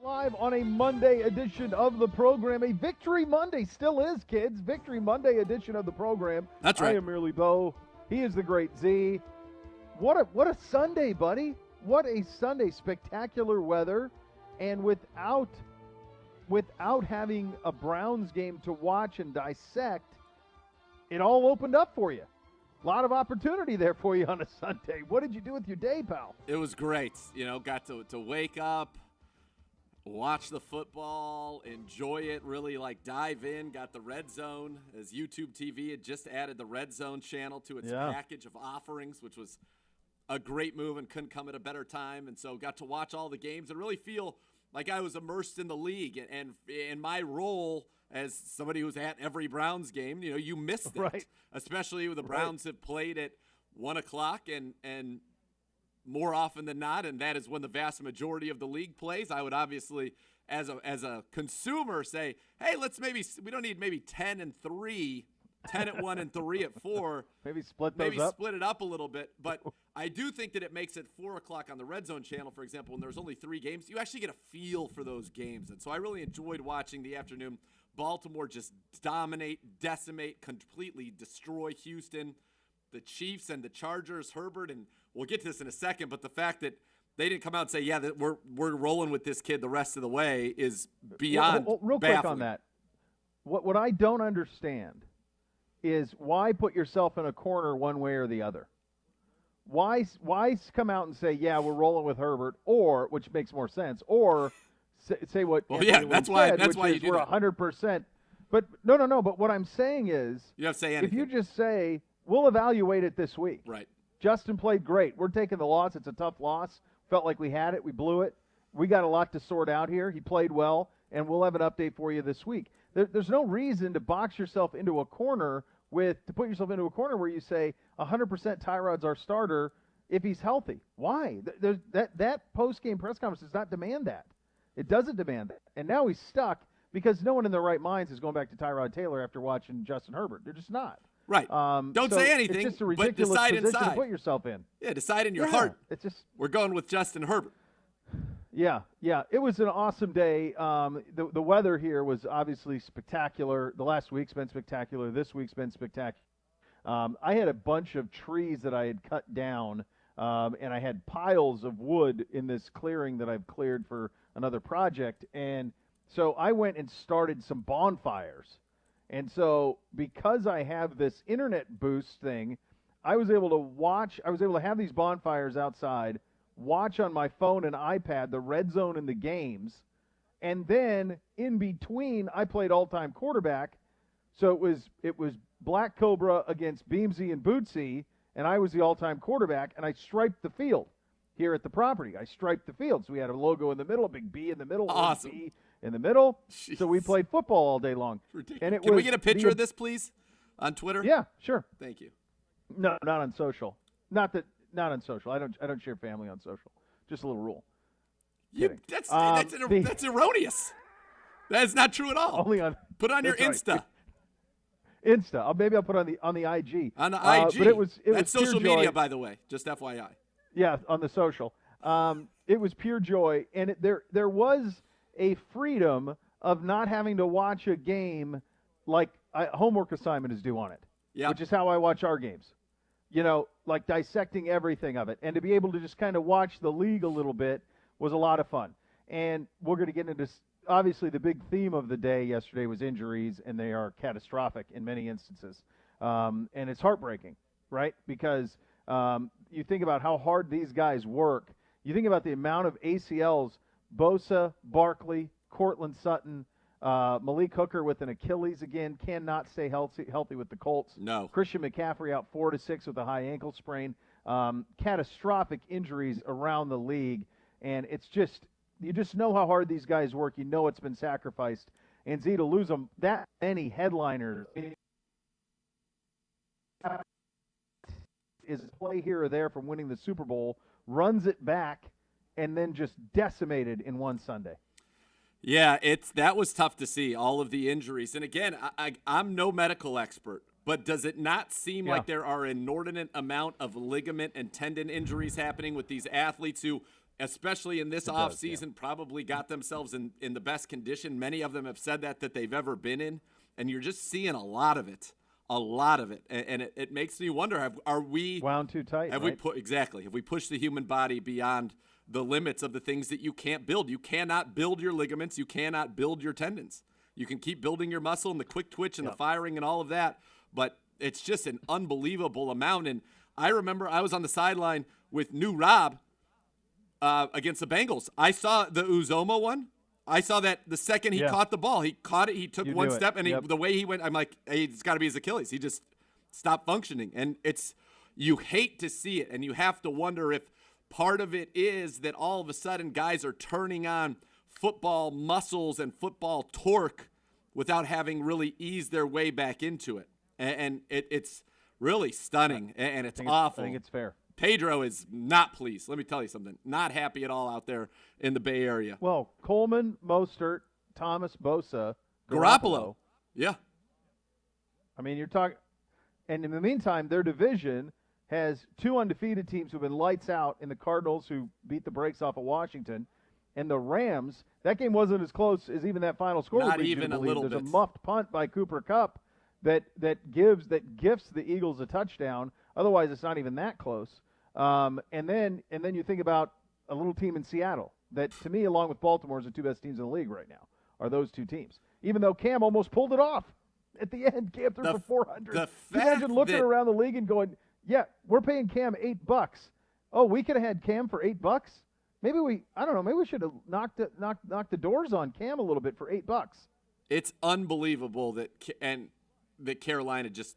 Live on a Monday edition of the program. A Victory Monday still is, kids. Victory Monday edition of the program. That's right. I am merely Beau. He is the great Z. What a Sunday, buddy. What a Sunday. Spectacular weather. And without having a Browns game to watch and dissect, it all opened up for you. A lot of opportunity there for you on a Sunday. What did you do with your day, pal? It was great. Got to wake up, watch the football, enjoy it, really dive in. Got the Red Zone, as YouTube TV had just added the Red Zone channel to its package of offerings, which was a great move and couldn't come at a better time. And so got to watch all the games and really feel like I was immersed in the league. And in my role as somebody who's at every Browns game, you missed it, right. Especially when the Browns have played at 1 o'clock and more often than not, and that is when the vast majority of the league plays. I would obviously, as a consumer, say, hey, we don't need maybe 10 and 3, 10 at 1 and 3 at 4. Maybe split it up a little bit. But I do think that it makes it 4 o'clock on the Red Zone channel, for example, when there's only 3 games. You actually get a feel for those games. And so I really enjoyed watching the afternoon. Baltimore just dominate, decimate, completely destroy Houston. The Chiefs and the Chargers, Herbert, and we'll get to this in a second, but the fact that they didn't come out and say, yeah, that we're rolling with this kid the rest of the way is beyond real baffling. Quick on that. What I don't understand is why put yourself in a corner one way or the other? Why come out and say, yeah, we're rolling with Herbert, or, which makes more sense, or say what that's why you do we're that. 100%. But no, but what I'm saying is, you have to say anything. If you just say, we'll evaluate it this week. Right. Justin played great. We're taking the loss. It's a tough loss. Felt like we had it. We blew it. We got a lot to sort out here. He played well, and we'll have an update for you this week. There's no reason to box yourself into a corner where you say 100% Tyrod's our starter if he's healthy. Why? That post-game press conference does not demand that. It doesn't demand that. And now he's stuck because no one in their right minds is going back to Tyrod Taylor after watching Justin Herbert. They're just not. Right. Don't say anything, it's just a ridiculous but decide position inside. to put yourself in. Yeah, decide in your heart. It's just we're going with Justin Herbert. Yeah. It was an awesome day. The weather here was obviously spectacular. The last week's been spectacular. This week's been spectacular. I had a bunch of trees that I had cut down, and I had piles of wood in this clearing that I've cleared for another project. And so I went and started some bonfires. And so because I have this internet boost thing, I was able to have these bonfires outside, watch on my phone and iPad the Red Zone and the games, and then in between I played all-time quarterback. So it was Black Cobra against Beamsy and Bootsy, and I was the all-time quarterback, and I striped the field here at the property. I striped the field. So we had a logo in the middle, a big B in the middle, awesome. A B in the middle. Jeez. So we played football all day long. And Can we get a picture of this, please, on Twitter? Yeah, sure. Thank you. No, not on social. Not on social. I don't share family on social. Just a little rule. That's erroneous. That is not true at all. Only on put on your Insta. Right. Insta. Maybe I'll put on the IG. On the IG. But it was social pure media, joy. by the way. Just FYI. Yeah, on the social. It was pure joy, and there was a freedom of not having to watch a game like a homework assignment is due on it, which is how I watch our games. Like dissecting everything of it. And to be able to just kind of watch the league a little bit was a lot of fun. And we're going to get into, obviously, the big theme of the day yesterday was injuries, and they are catastrophic in many instances. And it's heartbreaking, right? Because you think about how hard these guys work. You think about the amount of ACLs, Bosa, Barkley, Cortland Sutton, Malik Hooker with an Achilles again, cannot stay healthy with the Colts. No. Christian McCaffrey out 4 to 6 with a high ankle sprain. Catastrophic injuries around the league. And it's just, you just know how hard these guys work. You know it's been sacrificed. And Z, to lose them, that many headliners is a play here or there from winning the Super Bowl, runs it back, and then just decimated in one Sunday. Yeah, that was tough to see, all of the injuries. And again, I'm no medical expert, but does it not seem like there are an inordinate amount of ligament and tendon injuries happening with these athletes who especially in this offseason, probably got themselves in the best condition. Many of them have said that they've ever been in, and you're just seeing a lot of it. And it makes me wonder, are we wound too tight? Have we pushed the human body beyond the limits of the things that you can't build? You cannot build your ligaments. You cannot build your tendons. You can keep building your muscle and the quick twitch and the firing and all of that, but it's just an unbelievable amount. And I remember I was on the sideline with New Rob against the Bengals. I saw the Uzoma one. I saw that the second he caught the ball. He caught it. He took one step, and the way he went, I'm like, hey, it's got to be his Achilles. He just stopped functioning. And you hate to see it, and you have to wonder if part of it is that all of a sudden guys are turning on football muscles and football torque without having really eased their way back into it. And it's really stunning, and it's awful. I think it's fair. Pedro is not pleased. Let me tell you something. Not happy at all out there in the Bay Area. Well, Coleman, Mostert, Thomas, Bosa, Garoppolo. Yeah. I mean, you're talking – and in the meantime, their division has 2 undefeated teams who have been lights out in the Cardinals, who beat the brakes off of Washington, and the Rams. That game wasn't as close as even that final score. Not even a little bit. There's a muffed punt by Cooper Kupp that gifts the Eagles a touchdown. Otherwise, it's not even that close. And then you think about a little team in Seattle that, to me, along with Baltimore, is the 2 best teams in the league right now, are those 2 teams. Even though Cam almost pulled it off at the end. Cam threw for 400. Can you imagine looking around the league and going, yeah, we're paying Cam $8. Oh, we could have had Cam for $8? Maybe we should have knocked the doors on Cam a little bit for $8. It's unbelievable that Carolina just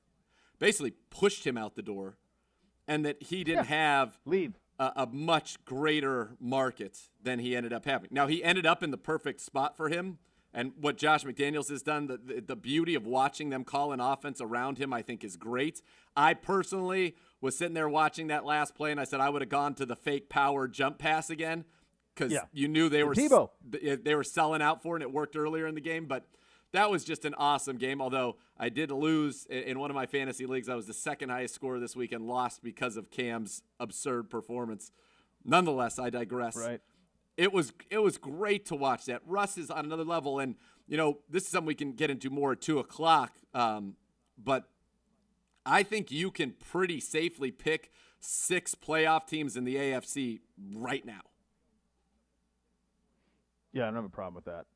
basically pushed him out the door, and that he didn't have a much greater market than he ended up having. Now, he ended up in the perfect spot for him, and what Josh McDaniels has done, the beauty of watching them call an offense around him, I think is great. I personally was sitting there watching that last play, and I said I would have gone to the fake power jump pass again, because you knew they were selling out for it, and it worked earlier in the game. But that was just an awesome game, although I did lose in one of my fantasy leagues. I was the second highest scorer this week and lost because of Cam's absurd performance. Nonetheless, I digress. Right. It was great to watch that. Russ is on another level, and, this is something we can get into more at 2 o'clock, but I think you can pretty safely pick 6 playoff teams in the AFC right now. Yeah, I don't have a problem with that.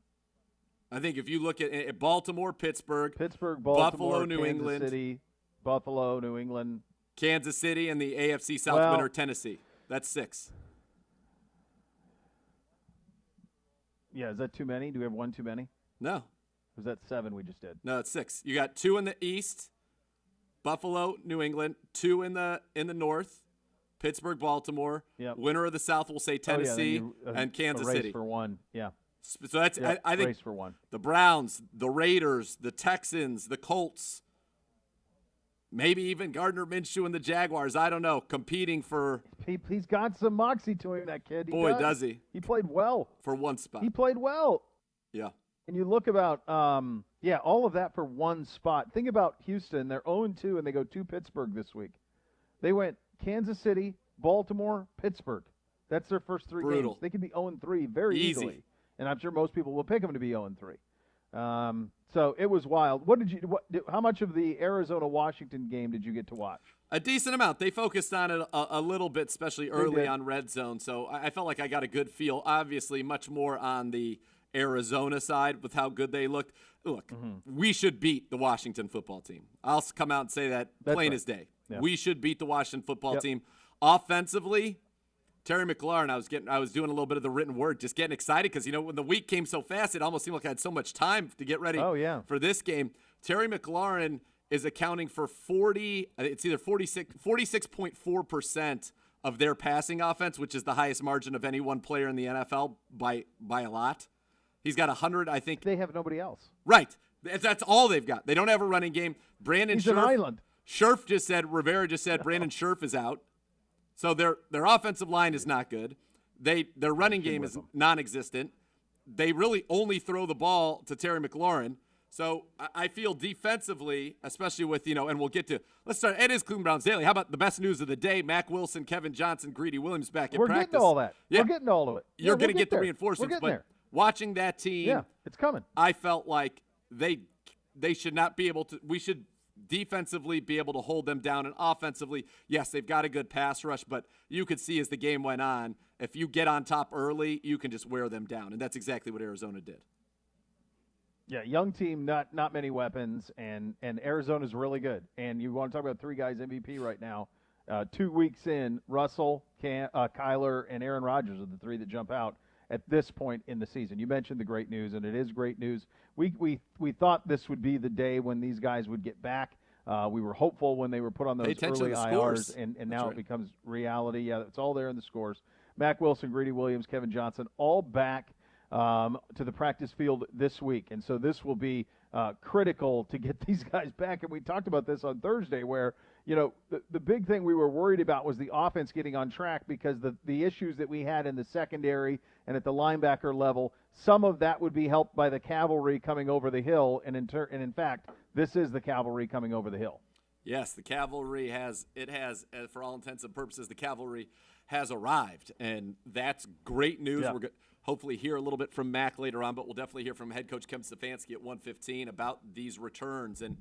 I think if you look at Baltimore, Pittsburgh, Baltimore, Buffalo, New Kansas England, City, Buffalo, New England, Kansas City, and the AFC South winner, Tennessee. That's 6. Yeah, is that too many? Do we have 1 too many? No. Or was that 7 we just did? No, it's 6. You got 2 in the East, Buffalo, New England, 2 in the North, Pittsburgh, Baltimore. Yep. Winner of the South will say Tennessee and Kansas race City. For 1, yeah. So that's I think race for 1. The Browns, the Raiders, the Texans, the Colts, maybe even Gardner Minshew and the Jaguars. I don't know, competing for. He's got some moxie to him, that kid. Does he? He played well For 1 spot. He played well. Yeah. And you look about, all of that for 1 spot. Think about Houston. They're 0-2, and they go to Pittsburgh this week. They went Kansas City, Baltimore, Pittsburgh. That's their first 3 games. They could be 0-3 very easily. And I'm sure most people will pick them to be 0-3. So it was wild. How much of the Arizona-Washington game did you get to watch? A decent amount. They focused on it a little bit, especially early on Red Zone. So I felt like I got a good feel. Obviously, much more on the Arizona side with how good they looked. Look, we should beat the Washington football team. I'll come out and say that plain as day. Yeah. We should beat the Washington football team. Offensively, Terry McLaurin, I was doing a little bit of the written word, just getting excited because, when the week came so fast, it almost seemed like I had so much time to get ready for this game. Terry McLaurin is accounting for 46.4% of their passing offense, which is the highest margin of any one player in the NFL by a lot. He's got 100, I think. They have nobody else. Right. That's all they've got. They don't have a running game. He's an island. Rivera just said Brandon Scherf is out. So their offensive line is not good. Their running game is non-existent. They really only throw the ball to Terry McLaurin. So I feel defensively, especially with, and we'll get to, let's start. It is Cleveland Browns Daily. How about the best news of the day? Mac Wilson, Kevin Johnson, Greedy Williams back in We're practice. getting all that. Yeah. We're getting all of it. You're going to we'll get the there. reinforcements. We're getting there. Watching that team, yeah, it's coming. I felt like they should not be able to, we should defensively be able to hold them down. And offensively, yes, they've got a good pass rush, but you could see as the game went on, if you get on top early, you can just wear them down. And that's exactly what Arizona did. Yeah, young team, not many weapons, and Arizona's really good. And you want to talk about three guys MVP right now. 2 weeks in, Russell, Kyler, and Aaron Rodgers are the three that jump out at this point in the season. You mentioned the great news, and it is great news. We thought this would be the day when these guys would get back. We were hopeful when they were put on those early IRs, and now it becomes reality. Yeah, it's all there in the scores. Mac Wilson, Greedy Williams, Kevin Johnson, all back to the practice field this week. And so this will be critical to get these guys back. And we talked about this on Thursday where, the big thing we were worried about was the offense getting on track because the issues that we had in the secondary and at the linebacker level, some of that would be helped by the cavalry coming over the hill. And in fact, this is the cavalry coming over the hill. Yes, the cavalry has, for all intents and purposes, the cavalry has arrived. And that's great news. Yeah. We're going to hopefully hear a little bit from Mac later on, but we'll definitely hear from head coach Kevin Stefanski at 1:15 about these returns. And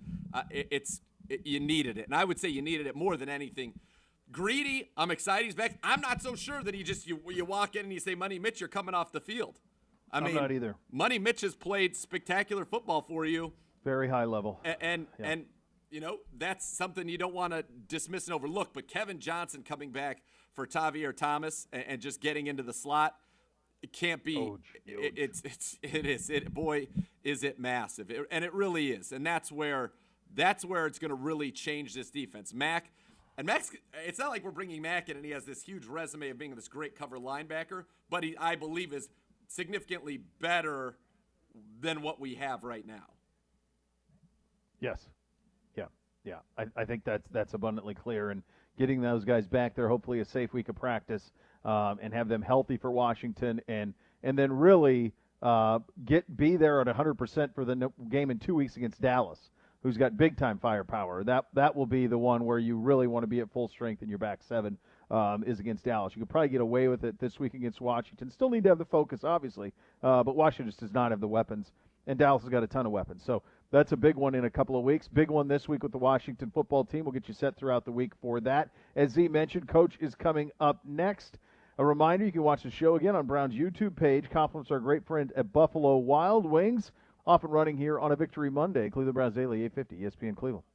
you needed it. And I would say you needed it more than anything. Greedy, I'm excited he's back. I'm not so sure that you walk in and you say, Money Mitch, you're coming off the field. I'm not either. Money Mitch has played spectacular football for you. Very high level. And that's something you don't want to dismiss and overlook. But Kevin Johnson coming back for Tavier Thomas and just getting into the slot, it can't be. It is. Boy, is it massive. And it really is. And that's where it's going to really change this defense. Mac's, it's not like we're bringing Mac in and he has this huge resume of being this great cover linebacker, but he, I believe, is significantly better than what we have right now. Yes. Yeah. I think that's abundantly clear. And getting those guys back there, hopefully a safe week of practice, and have them healthy for Washington, and then really be there at 100% for the game in 2 weeks against Dallas, who's got big-time firepower. That will be the one where you really want to be at full strength in your back seven, is against Dallas. You could probably get away with it this week against Washington. Still need to have the focus, obviously, but Washington just does not have the weapons, and Dallas has got a ton of weapons. So that's a big one in a couple of weeks. Big one this week with the Washington football team. We'll get you set throughout the week for that. As Z mentioned, Coach is coming up next. A reminder, you can watch the show again on Brown's YouTube page. Compliments our great friend at Buffalo Wild Wings. Off and running here on a Victory Monday. Cleveland Browns Daily, 850, ESPN Cleveland.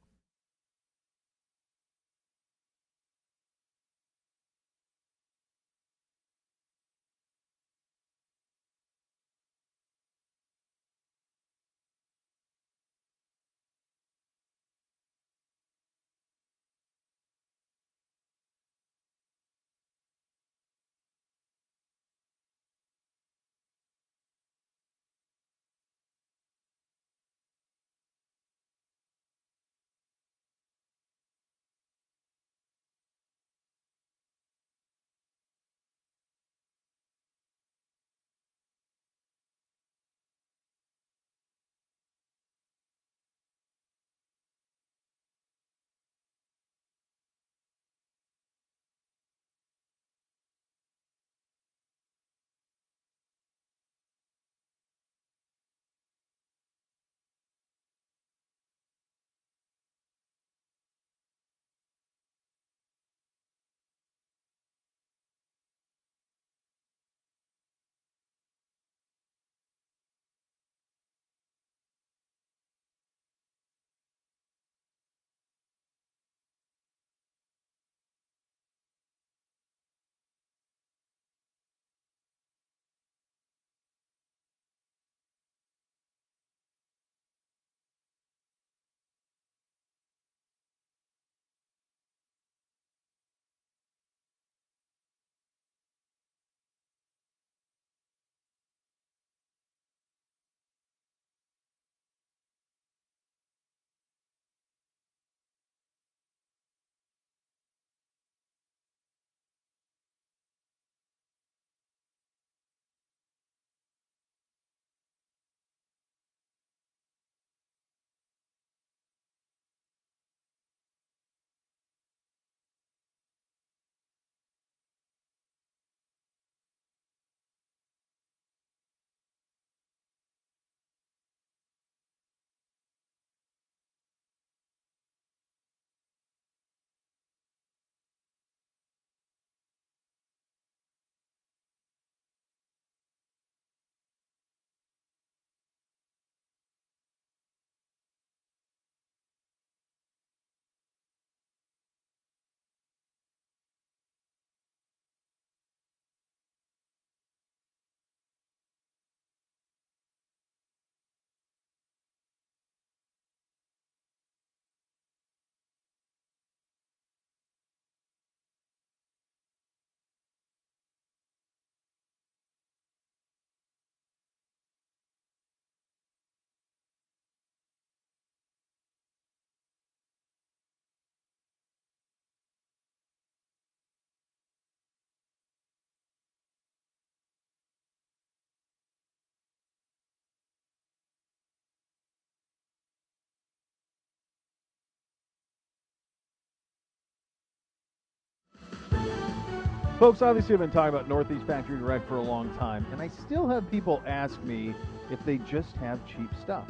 Folks, obviously I've been talking about Northeast Factory Direct for a long time, and I still have people ask me if they just have cheap stuff.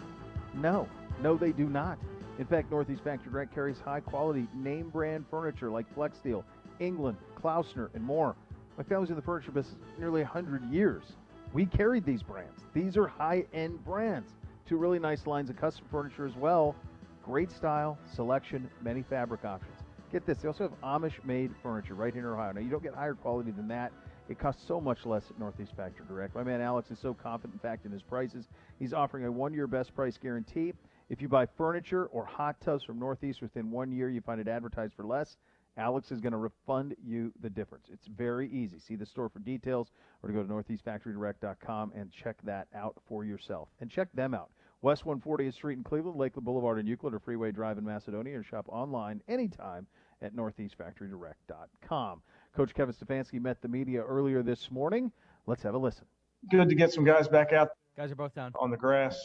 No, they do not. In fact, Northeast Factory Direct carries high-quality name-brand furniture like Flexsteel, England, Klausner, and more. My family's in the furniture business nearly 100 years. We carried these brands. These are high-end brands. Two really nice lines of custom furniture as well. Great style, selection, many fabric options. Get this, they also have Amish-made furniture right here in Ohio. Now, you don't get higher quality than that. It costs so much less at Northeast Factory Direct. My man Alex is so confident, in fact, in his prices. He's offering a 1-year best price guarantee. If you buy furniture or hot tubs from Northeast within 1 year, you find it advertised for less, Alex is going to refund you the difference. It's very easy. See the store for details, or to go to northeastfactorydirect.com and check that out for yourself. And check them out. West 140th Street in Cleveland, Lakeland Boulevard in Euclid, or Freeway Drive in Macedonia, or shop online anytime at northeastfactorydirect.com. Coach Kevin Stefanski met the media earlier this morning. Let's have a listen. Good to get some guys back out. Guys are both down on the grass,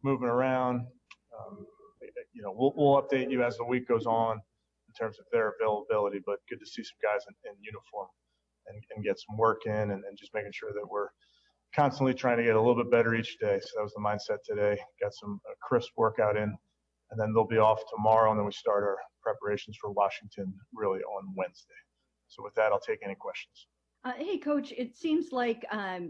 moving around. We'll update you as the week goes on in terms of their availability, but good to see some guys in uniform and get some work in and just making sure that we're constantly trying to get a little bit better each day. So that was the mindset today. Got some crisp workout in, and then they'll be off tomorrow, and then we start our preparations for Washington really on Wednesday. So with that, I'll take any questions. Hey, Coach, it seems like, a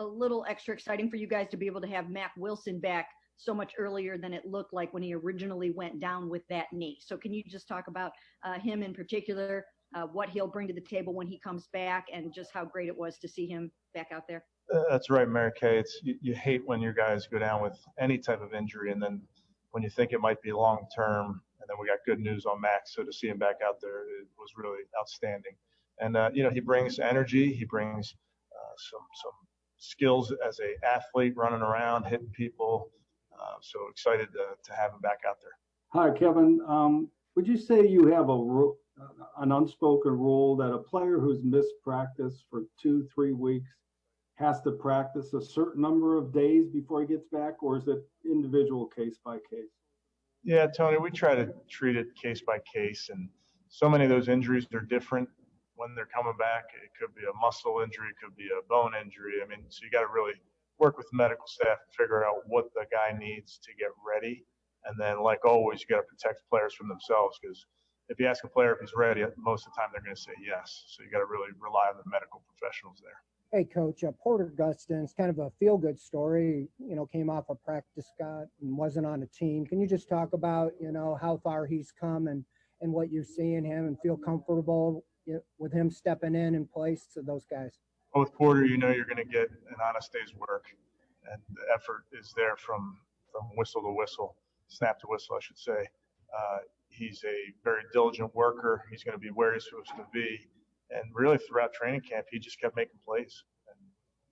little extra exciting for you guys to be able to have Mack Wilson back so much earlier than it looked like when he originally went down with that knee. So can you just talk about him in particular, what he'll bring to the table when he comes back, and just how great it was to see him back out there? That's right, Mary Kay. You hate when your guys go down with any type of injury, and then when you think it might be long term, and then we got good news on Max. So to see him back out there, it was really outstanding. And he brings energy. He brings some skills as a athlete, running around, hitting people. So excited to have him back out there. Hi, Kevin. Would you say you have an unspoken rule that a player who's missed practice for 2-3 weeks has to practice a certain number of days before he gets back, or is it individual case by case? Yeah, Tony, we try to treat it case by case, and so many of those injuries are different when they're coming back. It could be a muscle injury, it could be a bone injury. I mean, so you got to really work with the medical staff and figure out what the guy needs to get ready. And then, like always, you got to protect players from themselves, because if you ask a player if he's ready, most of the time they're going to say yes. So you got to really rely on the medical professionals there. Hey, Coach, Porter Gustin's kind of a feel-good story, came off a practice squad and wasn't on a team. Can you just talk about, how far he's come and what you're seeing him, and feel comfortable with him stepping in place to those guys? Well, with Porter, you're going to get an honest day's work, and the effort is there from whistle to whistle, snap to whistle, I should say. He's a very diligent worker. He's going to be where he's supposed to be. And really throughout training camp, he just kept making plays. And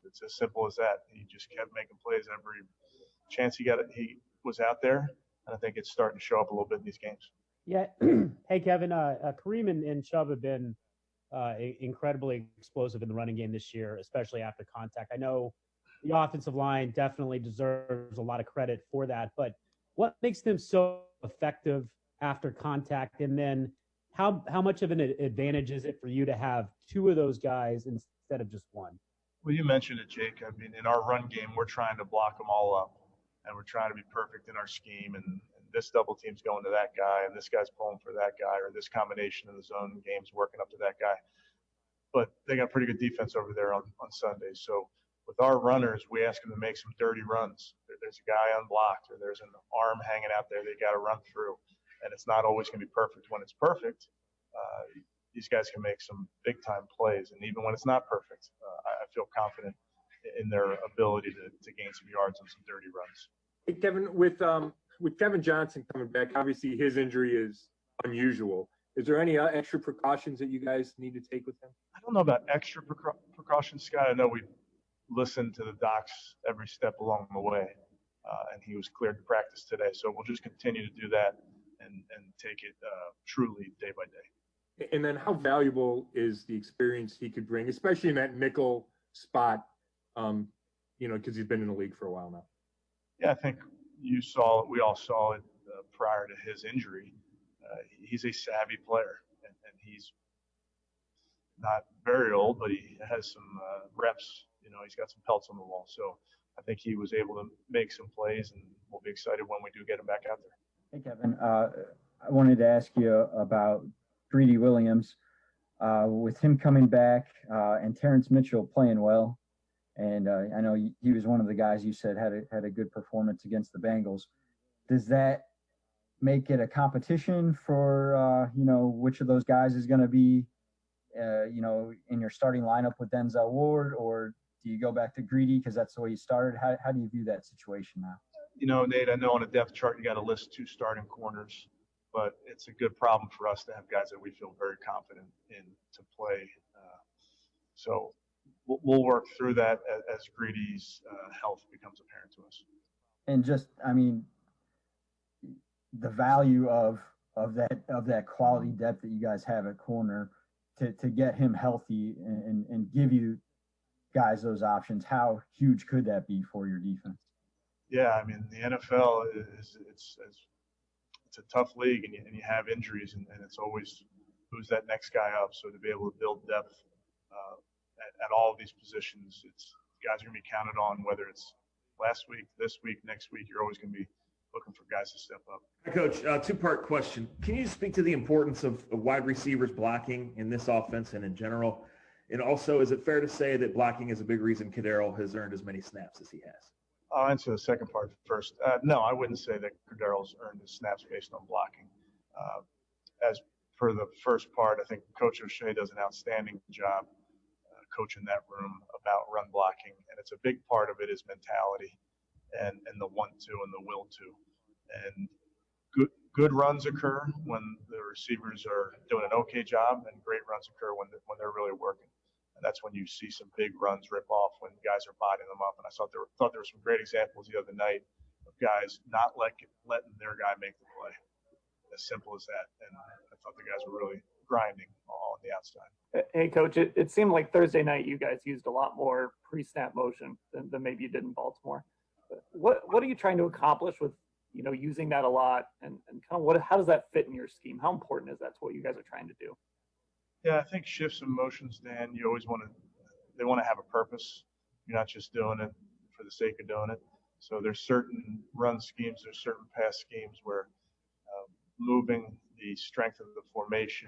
it's as simple as that. He just kept making plays every chance he got. He was out there, and I think it's starting to show up a little bit in these games. Yeah. Hey, Kevin, Kareem and Chubb have been incredibly explosive in the running game this year, especially after contact. I know the offensive line definitely deserves a lot of credit for that, but what makes them so effective after contact? And then how much of an advantage is it for you to have two of those guys instead of just one? Well, you mentioned it, Jake. I mean, in our run game, we're trying to block them all up, and we're trying to be perfect in our scheme. And this double team's going to that guy, and this guy's pulling for that guy, or this combination of the zone game's working up to that guy. But they got pretty good defense over there on Sundays. So with our runners, we ask them to make some dirty runs. There's a guy unblocked, or there's an arm hanging out there they got to run through. And it's not always going to be perfect. When it's perfect, these guys can make some big-time plays. And even when it's not perfect, I feel confident in their ability to gain some yards on some dirty runs. Hey, Kevin, with Kevin Johnson coming back, obviously his injury is unusual. Is there any extra precautions that you guys need to take with him? I don't know about extra precautions, Scott. I know we listened to the docs every step along the way, and he was cleared to practice today. So we'll just continue to do that and take it truly day by day. And then how valuable is the experience he could bring, especially in that nickel spot, because he's been in the league for a while now? Yeah, I think we all saw it prior to his injury. He's a savvy player, and he's not very old, but he has some reps. He's got some pelts on the wall. So I think he was able to make some plays, and we'll be excited when we do get him back out there. Hey, Kevin. I wanted to ask you about Greedy Williams. With him coming back and Terrence Mitchell playing well, and I know he was one of the guys you said had a good performance against the Bengals. Does that make it a competition for which of those guys is going to be in your starting lineup with Denzel Ward, or do you go back to Greedy because that's the way you started? How do you view that situation now? Nate, I know on a depth chart you got to list 2 starting corners, but it's a good problem for us to have guys that we feel very confident in to play. So we'll work through that as Greedy's health becomes apparent to us. And just, the value of that quality depth that you guys have at corner to get him healthy and give you guys those options, how huge could that be for your defense? Yeah, the NFL it's a tough league, and you have injuries, and it's always who's that next guy up. So to be able to build depth at all of these positions, guys are going to be counted on, whether it's last week, this week, next week. You're always going to be looking for guys to step up. Hi, Coach. 2-part question. Can you speak to the importance of wide receivers blocking in this offense and in general? And also, is it fair to say that blocking is a big reason Kadero has earned as many snaps as he has? I'll answer the second part first. No, I wouldn't say that Kadero's earned his snaps based on blocking. As for the first part, I think Coach O'Shea does an outstanding job coaching that room about run blocking, and it's a big part of it is mentality and the 1-2 and the will to. And good runs occur when the receivers are doing an okay job, and great runs occur when they're really working. And that's when you see some big runs rip off when guys are bodying them up. And I thought there were some great examples the other night of guys not letting their guy make the play. As simple as that. And I thought the guys were really grinding on the outside. Hey, Coach, it seemed like Thursday night you guys used a lot more pre-snap motion than maybe you did in Baltimore. What are you trying to accomplish with using that a lot, and kind of how does that fit in your scheme? How important is that to what you guys are trying to do? Yeah, I think shifts and motions, Dan, you always they want to have a purpose. You're not just doing it for the sake of doing it. So there's certain run schemes, there's certain pass schemes where moving the strength of the formation,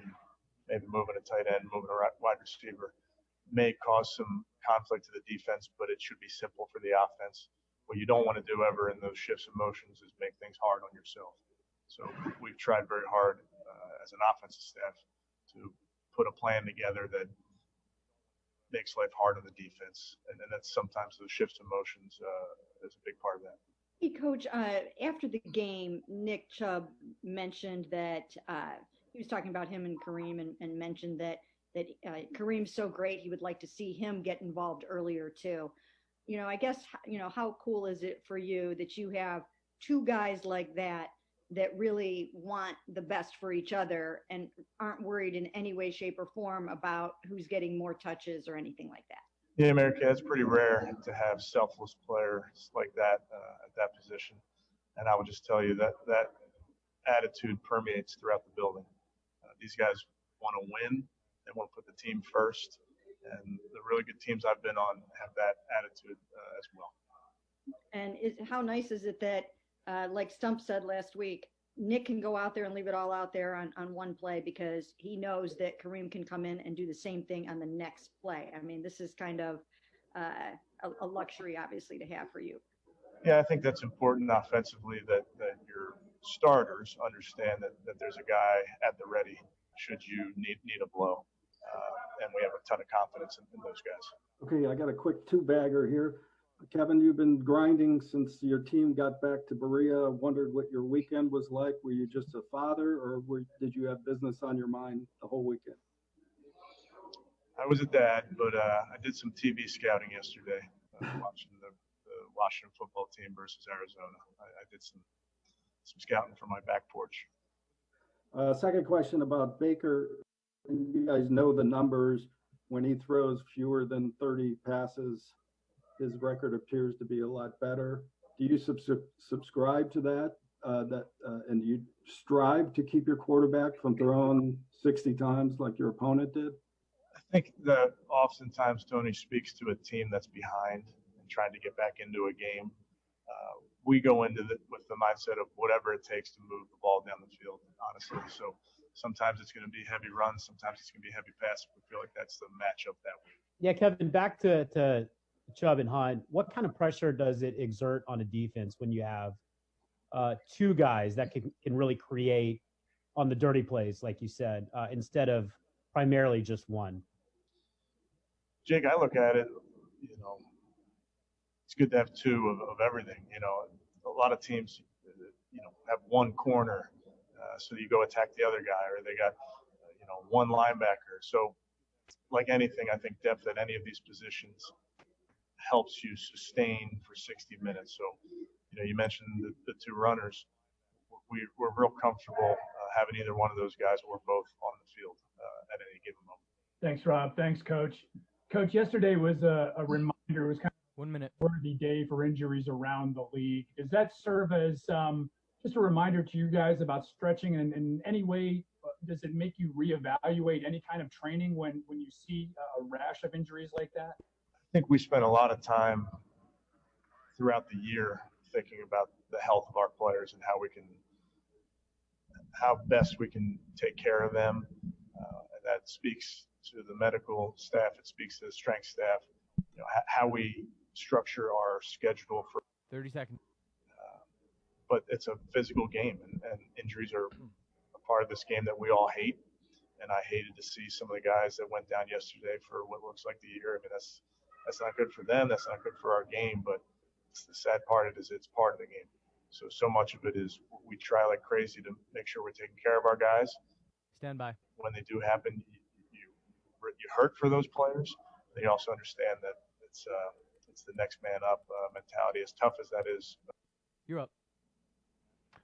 maybe moving a tight end, moving a wide receiver, may cause some conflict to the defense, but it should be simple for the offense. What you don't want to do ever in those shifts and motions is make things hard on yourself. So we've tried very hard as an offensive staff to put a plan together that makes life hard on the defense. And then that's sometimes those shifts and motions is a big part of that. Hey, Coach, after the game, Nick Chubb mentioned that he was talking about him and Kareem and mentioned that Kareem's so great, he would like to see him get involved earlier too. I guess, how cool is it for you that you have 2 guys like that really want the best for each other and aren't worried in any way, shape, or form about who's getting more touches or anything like that? Yeah, America, it's pretty rare to have selfless players like that at that position. And I would just tell you that attitude permeates throughout the building. These guys want to win. They want to put the team first. And the really good teams I've been on have that attitude as well. And how nice is it that, like Stump said last week, Nick can go out there and leave it all out there on one play because he knows that Kareem can come in and do the same thing on the next play. This is kind of a luxury, obviously, to have for you. Yeah, I think that's important offensively that your starters understand that there's a guy at the ready should you need a blow. And we have a ton of confidence in those guys. Okay, I got a quick 2-bagger here. Kevin, you've been grinding since your team got back to Berea. I wondered what your weekend was like. Were you just a father, or did you have business on your mind the whole weekend? I was a dad, but I did some TV scouting yesterday, watching the Washington football team versus Arizona. I did some scouting from my back porch. Second question about Baker. You guys know the numbers. When he throws fewer than 30 passes, his record appears to be a lot better. Do you subscribe to that? And do you strive to keep your quarterback from throwing 60 times like your opponent did? I I think that oftentimes Tony speaks to a team that's behind and trying to get back into a game. We go into with the mindset of whatever it takes to move the ball down the field, honestly. So sometimes it's going to be heavy runs, sometimes it's going to be heavy passes. We feel like that's the matchup that week. Yeah, Kevin, back to Chubb and Hunt. What kind of pressure does it exert on a defense when you have two guys that can really create on the dirty plays, like you said, instead of primarily just one? Jake, I look at it, it's good to have two of everything. A lot of teams, have one corner, so you go attack the other guy, or they got, one linebacker. So, like anything, I think depth at any of these positions helps you sustain for 60 minutes. So, you mentioned the two runners. We're real comfortable having either one of those guys or both on the field at any given moment. Thanks, Rob. Thanks, Coach. Coach, yesterday was a reminder. It was kind of 1 minute. Worthy day for injuries around the league. Does that serve as just a reminder to you guys about stretching? And in any way, does it make you reevaluate any kind of training when you see a rash of injuries like that? I think we spent a lot of time throughout the year thinking about the health of our players and how best we can take care of them. And that speaks to the medical staff. It speaks to the strength staff. How we structure our schedule for 30 seconds. But it's a physical game, and injuries are a part of this game that we all hate. And I hated to see some of the guys that went down yesterday for what looks like the year. I mean, that's not good for them. That's not good for our game. But the sad part of it is it's part of the game. So much of it is we try like crazy to make sure we're taking care of our guys. Stand by. When they do happen, you hurt for those players. They also understand that it's the next man up mentality, as tough as that is. You're up.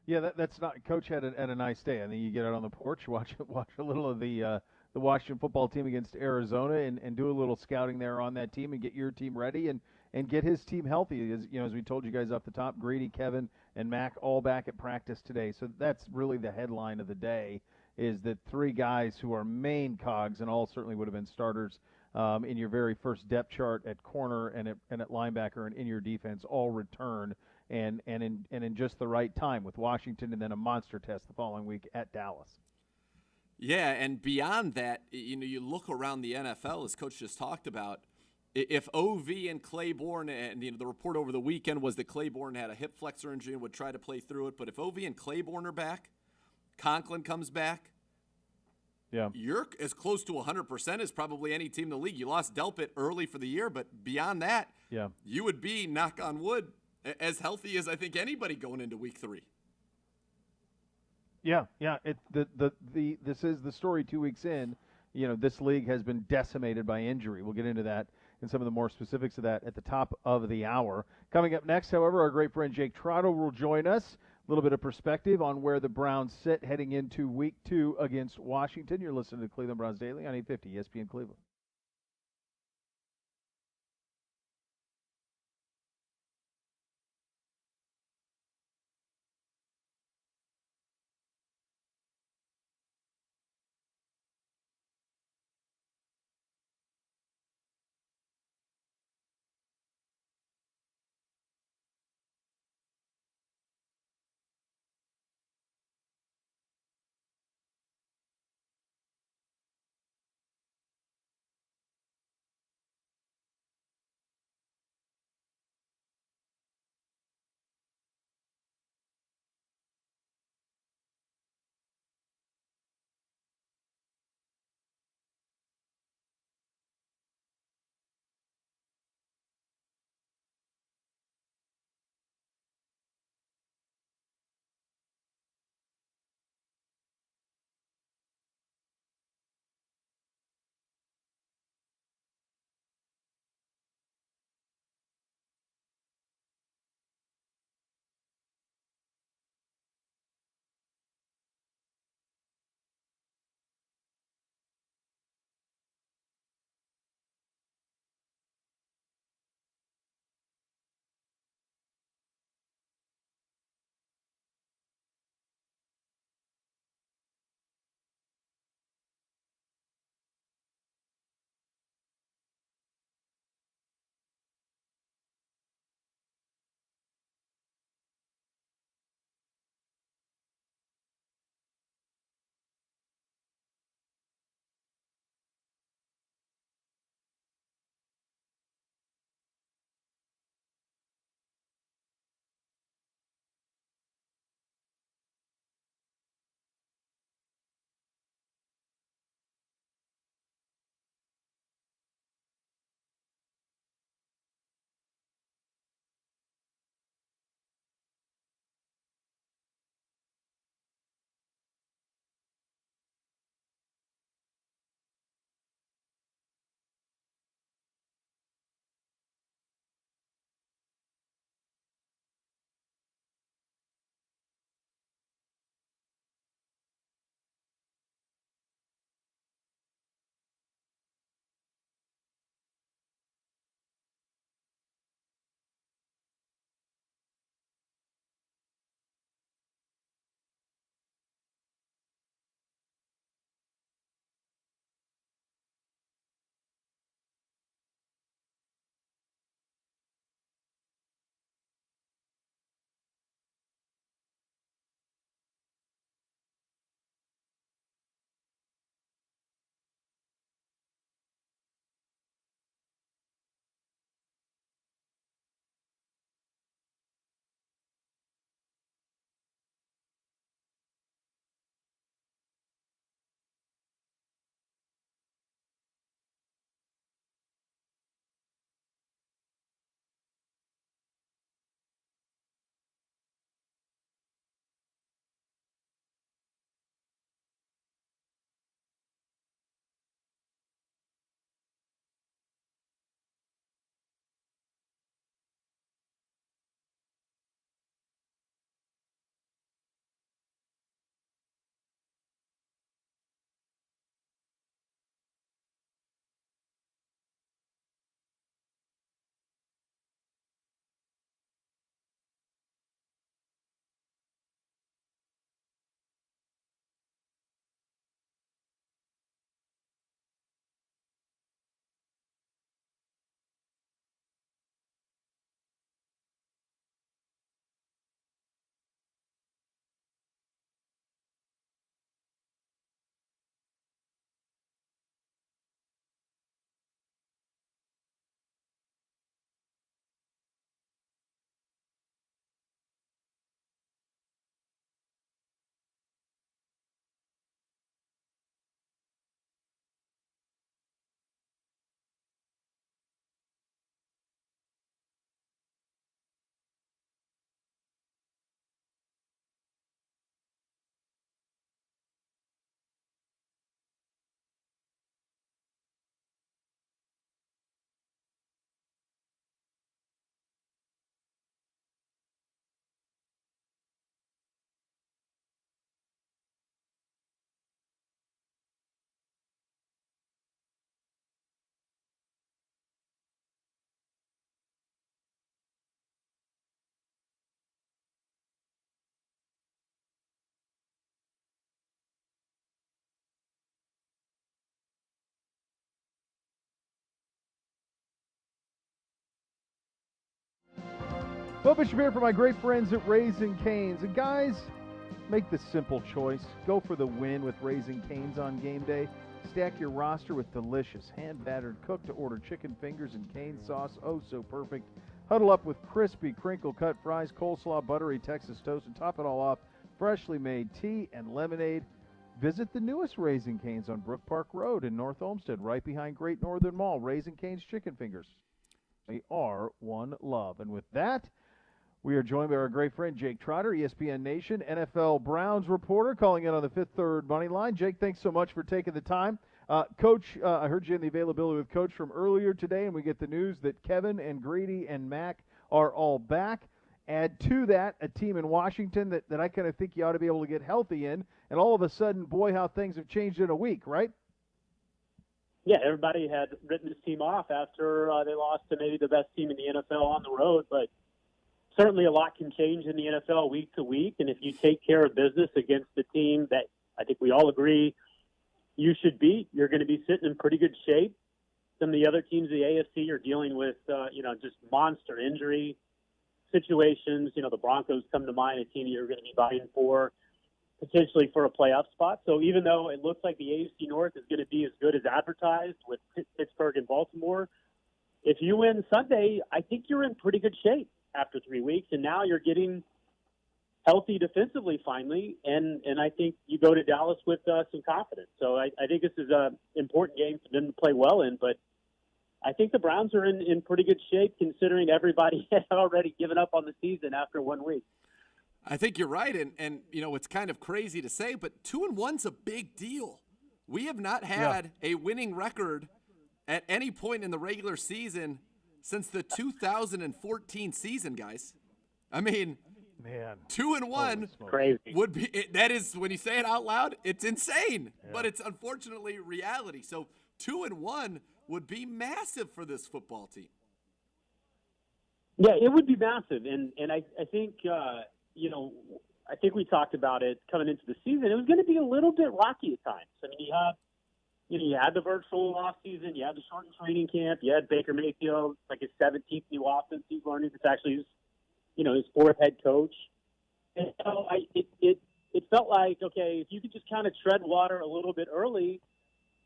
Yeah, that's not. Coach had a nice day. I think you get out on the porch, watch a little of the Washington football team against Arizona, and do a little scouting there on that team, and get your team ready, and get his team healthy. As we told you guys off the top, Grady, Kevin, and Mac all back at practice today. So that's really the headline of the day, is that three guys who are main cogs and all certainly would have been starters in your very first depth chart at corner and at linebacker and in your defense all return and in just the right time with Washington, and then a monster test the following week at Dallas. Yeah, and beyond that, you look around the NFL, as Coach just talked about. If OV and Claiborne, and the report over the weekend was that Claiborne had a hip flexor injury and would try to play through it, but if OV and Claiborne are back, Conklin comes back, yeah, you're as close to 100% as probably any team in the league. You lost Delpit early for the year, but beyond that, yeah, you would be, knock on wood, as healthy as I think anybody going into week 3. Yeah. This is the story 2 weeks in. This league has been decimated by injury. We'll get into that and some of the more specifics of that at the top of the hour. Coming up next, however, our great friend Jake Trotter will join us. A little bit of perspective on where the Browns sit heading into week 2 against Washington. You're listening to Cleveland Browns Daily on 850 ESPN Cleveland. Beau Bishop here for my great friends at Raising Cane's. And guys, make the simple choice. Go for the win with Raising Cane's on game day. Stack your roster with delicious, hand-battered, cooked-to-order chicken fingers and cane sauce. Oh, so perfect. Huddle up with crispy, crinkle-cut fries, coleslaw, buttery Texas toast, and top it all off, freshly made tea and lemonade. Visit the newest Raising Cane's on Brook Park Road in North Olmsted, right behind Great Northern Mall. Raising Cane's chicken fingers. They are one love. And with that, we are joined by our great friend Jake Trotter, ESPN Nation, NFL Browns reporter, calling in on the Fifth Third Money Line. Jake, thanks so much for taking the time. Coach, I heard you in the availability with Coach from earlier today, and we get the news that Kevin and Greedy and Mac are all back. Add to that a team in Washington that I kind of think you ought to be able to get healthy in, and all of a sudden, boy, how things have changed in a week, right? Yeah, everybody had written this team off after they lost to maybe the best team in the NFL on the road, but certainly a lot can change in the NFL week to week, and if you take care of business against the team that I think we all agree you should beat, you're going to be sitting in pretty good shape. Some of the other teams in the AFC are dealing with, just monster injury situations. The Broncos come to mind, a team you're going to be vying for, potentially for a playoff spot. So even though it looks like the AFC North is going to be as good as advertised with Pittsburgh and Baltimore, if you win Sunday, I think you're in pretty good shape after 3 weeks, and now you're getting healthy defensively finally, and I think you go to Dallas with some confidence. So I think this is an important game for them to play well in, but I think the Browns are in pretty good shape considering everybody had already given up on the season after 1 week. I think you're right, and it's kind of crazy to say, but 2-1's a big deal. We have not had a winning record at any point in the regular season since the 2014 season, guys. I mean, man, 2-1 crazy would be that is, when you say it out loud, it's insane, but it's unfortunately reality. So 2-1 would be massive for this football team. Yeah, it would be massive, and I think I think we talked about it coming into the season. It was going to be a little bit rocky at times. I mean, you had the virtual off season, you had the shortened training camp, you had Baker Mayfield, like his 17th new offense he's learning. It's actually his fourth head coach. And so it felt like, okay, if you could just kind of tread water a little bit early,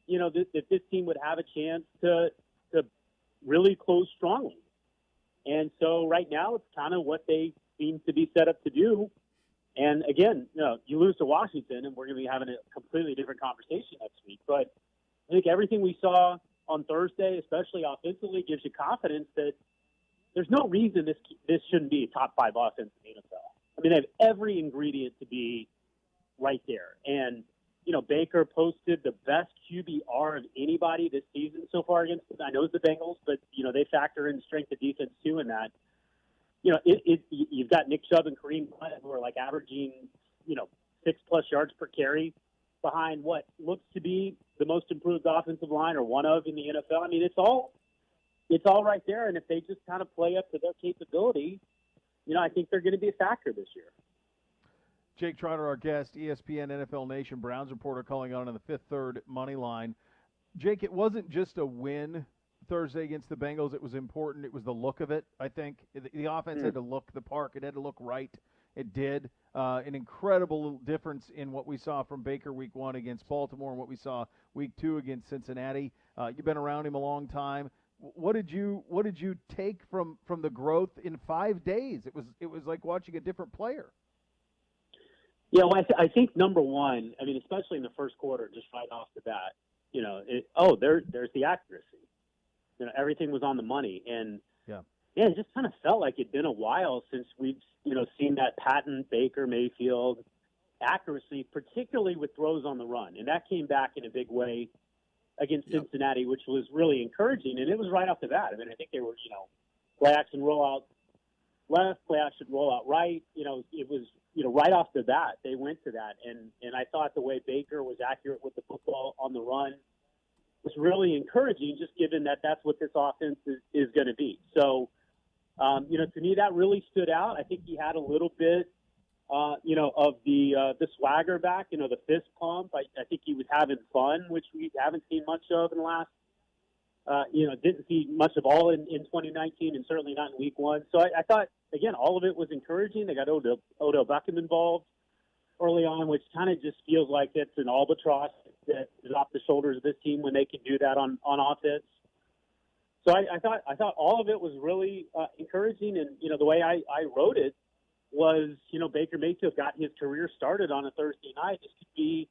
that this team would have a chance to really close strongly. And so right now it's kind of what they seem to be set up to do. And again, you lose to Washington, and we're going to be having a completely different conversation next week. But I think everything we saw on Thursday, especially offensively, gives you confidence that there's no reason this shouldn't be a top 5 offense in the NFL. I mean, they have every ingredient to be right there. And, Baker posted the best QBR of anybody this season so far against, I know it's the Bengals, but, they factor in strength of defense too in that. You've got Nick Chubb and Kareem Hunt who are like averaging, 6+ yards per carry behind what looks to be the most improved offensive line or one of in the NFL. I mean, it's all right there. And if they just kind of play up to their capability, I think they're going to be a factor this year. Jake Trotter, our guest, ESPN NFL Nation Browns reporter, calling on the Fifth Third Money Line. Jake, it wasn't just a win Thursday against the Bengals. It was important. It was the look of it, I think. The offense had to look the part. It had to look right. It did. An incredible difference in what we saw from Baker week 1 against Baltimore and what we saw week 2 against Cincinnati. You've been around him a long time. What did you take from the growth in 5 days? It was like watching a different player. Yeah, well, I think number one, I mean, especially in the first quarter, just right off the bat, there's the accuracy. Everything was on the money, and it just kind of felt like it'd been a while since we've seen that patent Baker Mayfield accuracy, particularly with throws on the run, and that came back in a big way against Cincinnati, which was really encouraging, and it was right off the bat. I mean, I think they were play action roll out left, play action roll out right. It was right off the bat they went to that, and I thought the way Baker was accurate with the football on the run was really encouraging, just given that that's what this offense is going to be. So, to me, that really stood out. I think he had a little bit, of the swagger back, the fist pump. I think he was having fun, which we haven't seen much of in the last Didn't see much of all in 2019 and certainly not in week one. So I thought, again, all of it was encouraging. They got Odell Beckham involved early on, which kind of just feels like it's an albatross that is off the shoulders of this team when they can do that on offense. So I thought all of it was really encouraging. And, the way I wrote it was, Baker Mayfield got his career started on a Thursday night. This could be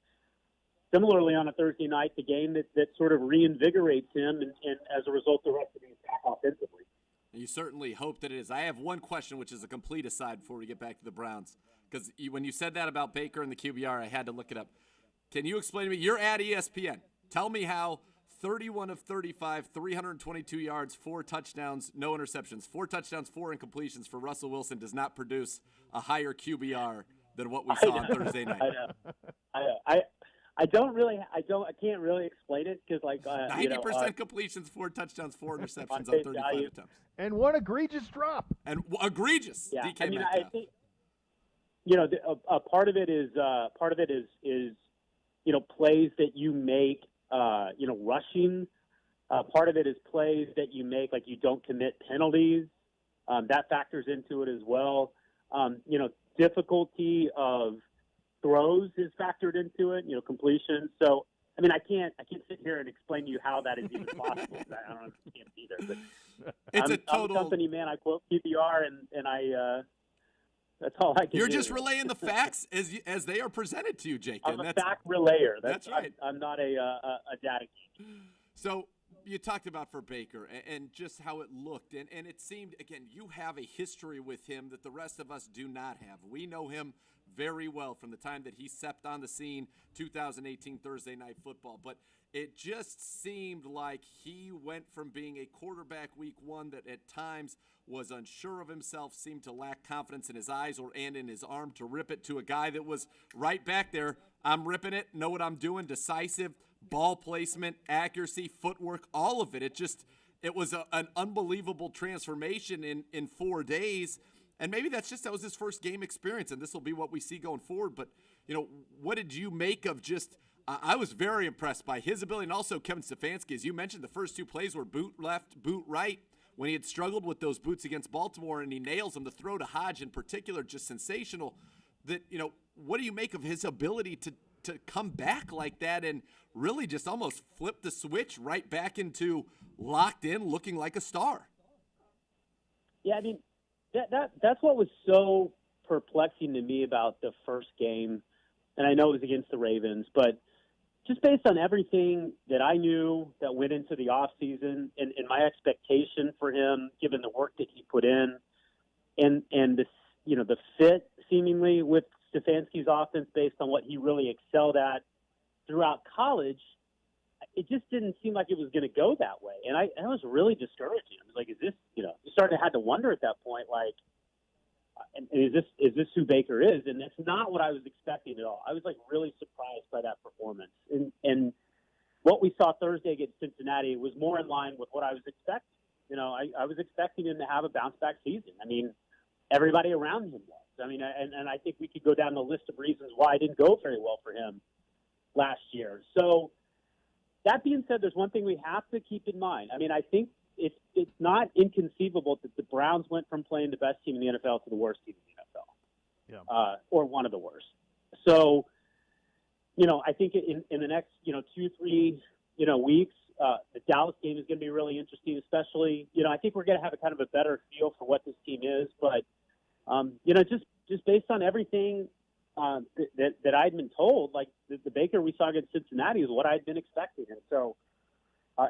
similarly on a Thursday night, the game that sort of reinvigorates him and as a result, the rest of the attack offensively. You certainly hope that it is. I have one question, which is a complete aside before we get back to the Browns. Because when you said that about Baker and the QBR, I had to look it up. Can you explain to me? You're at ESPN. Tell me how 31 of 35, 322 yards, 4 touchdowns, no interceptions, 4 touchdowns, 4 incompletions for Russell Wilson does not produce a higher QBR than what we saw on Thursday night. I can't really explain it because 90% completions, 4 touchtowns, 4 interceptions on 35 attempts. And one egregious drop. And egregious. Yeah, DK I mean, Metcalf. I think a part of it is plays that you make. Rushing. Part of it is plays that you make, like you don't commit penalties. That factors into it as well. Difficulty of throws is factored into it. Completion. So, I mean, I can't sit here and explain to you how that is even possible. I don't understand either. But it's I'm a company man. I quote PPR, and I. That's all I can You're do. just relaying the facts as they are presented to you, Jake. I'm a fact relayer. That's right. I'm not a data geek. So you talked about for Baker and just how it looked. And it seemed, again, you have a history with him that the rest of us do not have. We know him very well from the time that he stepped on the scene, 2018 Thursday Night Football. But it just seemed like he went from being a quarterback week one that at times was unsure of himself, seemed to lack confidence in his eyes and in his arm to rip it, to a guy that was right back there. I'm ripping it, know what I'm doing, decisive, ball placement, accuracy, footwork, all of it. It was an unbelievable transformation in 4 days. And maybe that was his first game experience, and this will be what we see going forward. But, what did you make of just I was very impressed by his ability, and also Kevin Stefanski. As you mentioned, the first 2 plays were boot left, boot right, when he had struggled with those boots against Baltimore, and he nails them. The throw to Hodge in particular, just sensational. That, what do you make of his ability to come back like that and really just almost flip the switch right back into locked in, looking like a star? Yeah, I mean, that's what was so perplexing to me about the first game. And I know it was against the Ravens, but just based on everything that I knew that went into the offseason and my expectation for him, given the work that he put in, and the fit seemingly with Stefanski's offense based on what he really excelled at throughout college, it just didn't seem like it was going to go that way. And I was really discouraging. I was like, is this, you started to have to wonder at that point, like, and is this who Baker is? And that's not what I was expecting at all. I was like really surprised by that performance. And what we saw Thursday against Cincinnati was more in line with what I was expecting. I was expecting him to have a bounce back season. I mean, everybody around him was. I mean, and I think we could go down the list of reasons why it didn't go very well for him last year. So that being said, there's one thing we have to keep in mind. I mean, I think it's not inconceivable that the Browns went from playing the best team in the NFL to the worst team in the NFL, or one of the worst. So, I think in the next 2-3 weeks, the Dallas game is going to be really interesting, especially I think we're going to have a kind of a better feel for what this team is. But just based on everything that I'd been told, like the Baker we saw against Cincinnati is what I'd been expecting. And so,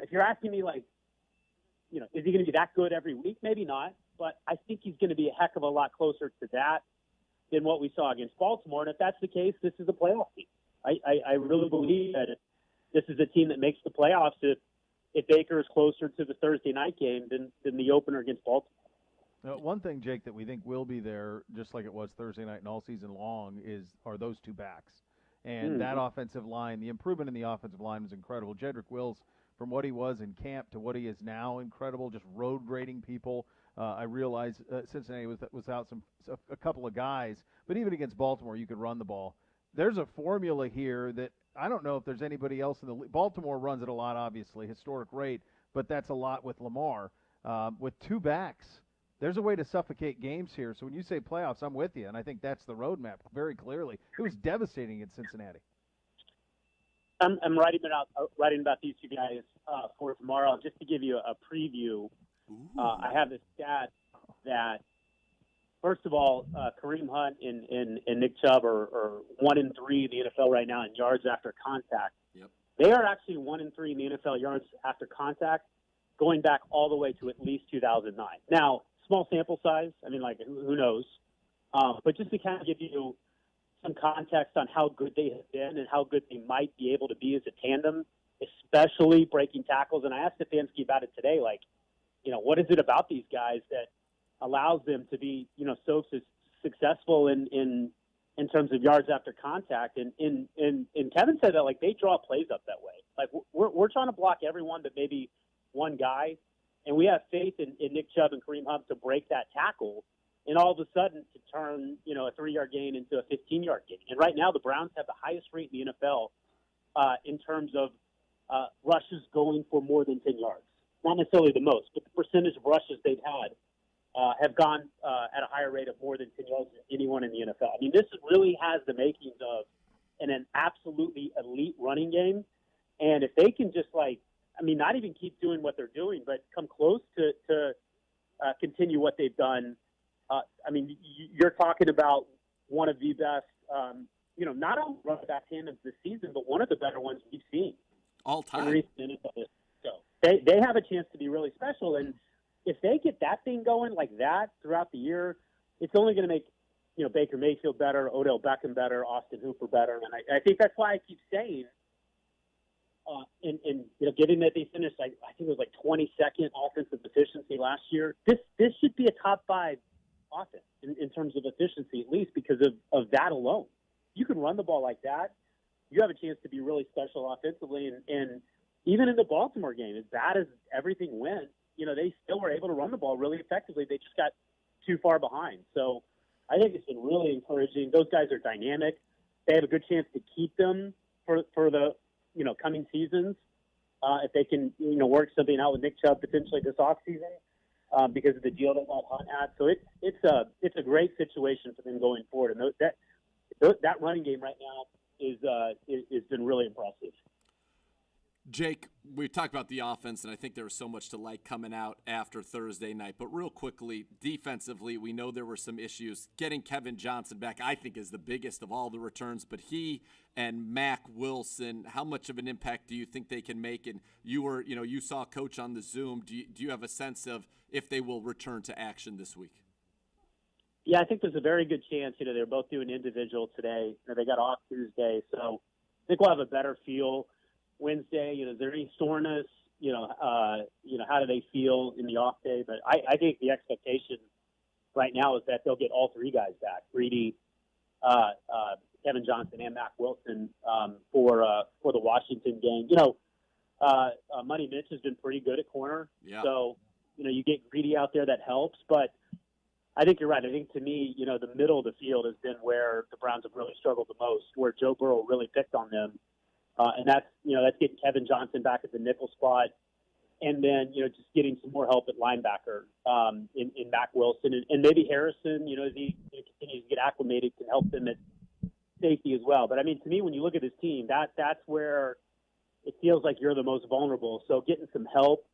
if you're asking me, like, is he going to be that good every week? Maybe not, but I think he's going to be a heck of a lot closer to that than what we saw against Baltimore. And if that's the case, this is a playoff team. I really believe that this is a team that makes the playoffs if Baker is closer to the Thursday night game than the opener against Baltimore. One thing, Jake, that we think will be there, just like it was Thursday night and all season long, are those 2 backs. And that offensive line, the improvement in the offensive line was incredible. Jedrick Wills, from what he was in camp to what he is now, incredible, just road grading people. I realize Cincinnati was out a couple of guys, but even against Baltimore, you could run the ball. There's a formula here that I don't know if there's anybody else in the league. Baltimore runs it a lot, obviously, historic rate. but that's a lot with Lamar. With two backs, there's a way to suffocate games here. So when you say playoffs, I'm with you, and I think that's the roadmap very clearly. It was devastating in Cincinnati. I'm writing about these two guys for tomorrow. Just to give you a preview, I have this stat that, first of all, Kareem Hunt and Nick Chubb are 1 and 3 in the NFL right now in yards after contact. Yep. They are actually 1 and 3 in the NFL yards after contact, going back all the way to at least 2009. Now, small sample size. I mean, like, who knows? But just to kind of give you some context on how good they have been and how good they might be able to be as a tandem, especially breaking tackles. And I asked Stefanski about it today, like, what is it about these guys that allows them to be, so successful in terms of yards after contact? And Kevin said that, like, they draw plays up that way. Like, we're trying to block everyone but maybe one guy, and we have faith in Nick Chubb and Kareem Hunt to break that tackle, and all of a sudden to turn, a 3-yard gain into a 15-yard gain. And right now the Browns have the highest rate in the NFL in terms of rushes going for more than 10 yards. Not necessarily the most, but the percentage of rushes they've had have gone at a higher rate of more than 10 yards than anyone in the NFL. I mean, this really has the makings of an absolutely elite running game. And if they can just, not even keep doing what they're doing, but come close to continue what they've done, you're talking about one of the best, not only running back tandems this season, but one of the better ones we've seen all time. In recent NFL. So they have a chance to be really special, and if they get that thing going like that throughout the year, it's only going to make Baker Mayfield better, Odell Beckham better, Austin Hooper better, and I think that's why I keep saying. Given that they finished, I think it was like 22nd offensive efficiency last year, this should be a top 5 offense in terms of efficiency, at least because of that alone. You can run the ball like that, you have a chance to be really special offensively. And even in the Baltimore game, as bad as everything went, they still were able to run the ball really effectively. They just got too far behind. So I think it's been really encouraging. Those guys are dynamic. They have a good chance to keep them for the coming seasons if they can work something out with Nick Chubb potentially this offseason because of the deal that Hunt had. So it's a great situation for them going forward. And that running game right now is been really impressive. Jake, we talked about the offense, and I think there was so much to like coming out after Thursday night. But real quickly, defensively, we know there were some issues. Getting Kevin Johnson back, I think, is the biggest of all the returns. But he and Mack Wilson, how much of an impact do you think they can make? And you saw Coach on the Zoom. Do you have a sense of if they will return to action this week? Yeah, I think there's a very good chance. They're both doing individual today. They got off Tuesday, so I think we'll have a better feel Wednesday. Is there any soreness? How do they feel in the off day? But I think the expectation right now is that they'll get all 3 guys back: Greedy, Kevin Johnson, and Mack Wilson for the Washington game. Money Mitch has been pretty good at corner, so you get Greedy out there, that helps. But I think you're right. I think to me, the middle of the field has been where the Browns have really struggled the most, where Joe Burrow really picked on them. And that's getting Kevin Johnson back at the nickel spot, and then just getting some more help at linebacker in Mack Wilson, and maybe Harrison. As he continues to get acclimated, can help them at safety as well. But I mean, to me, when you look at this team, that's where it feels like you're the most vulnerable. So getting some help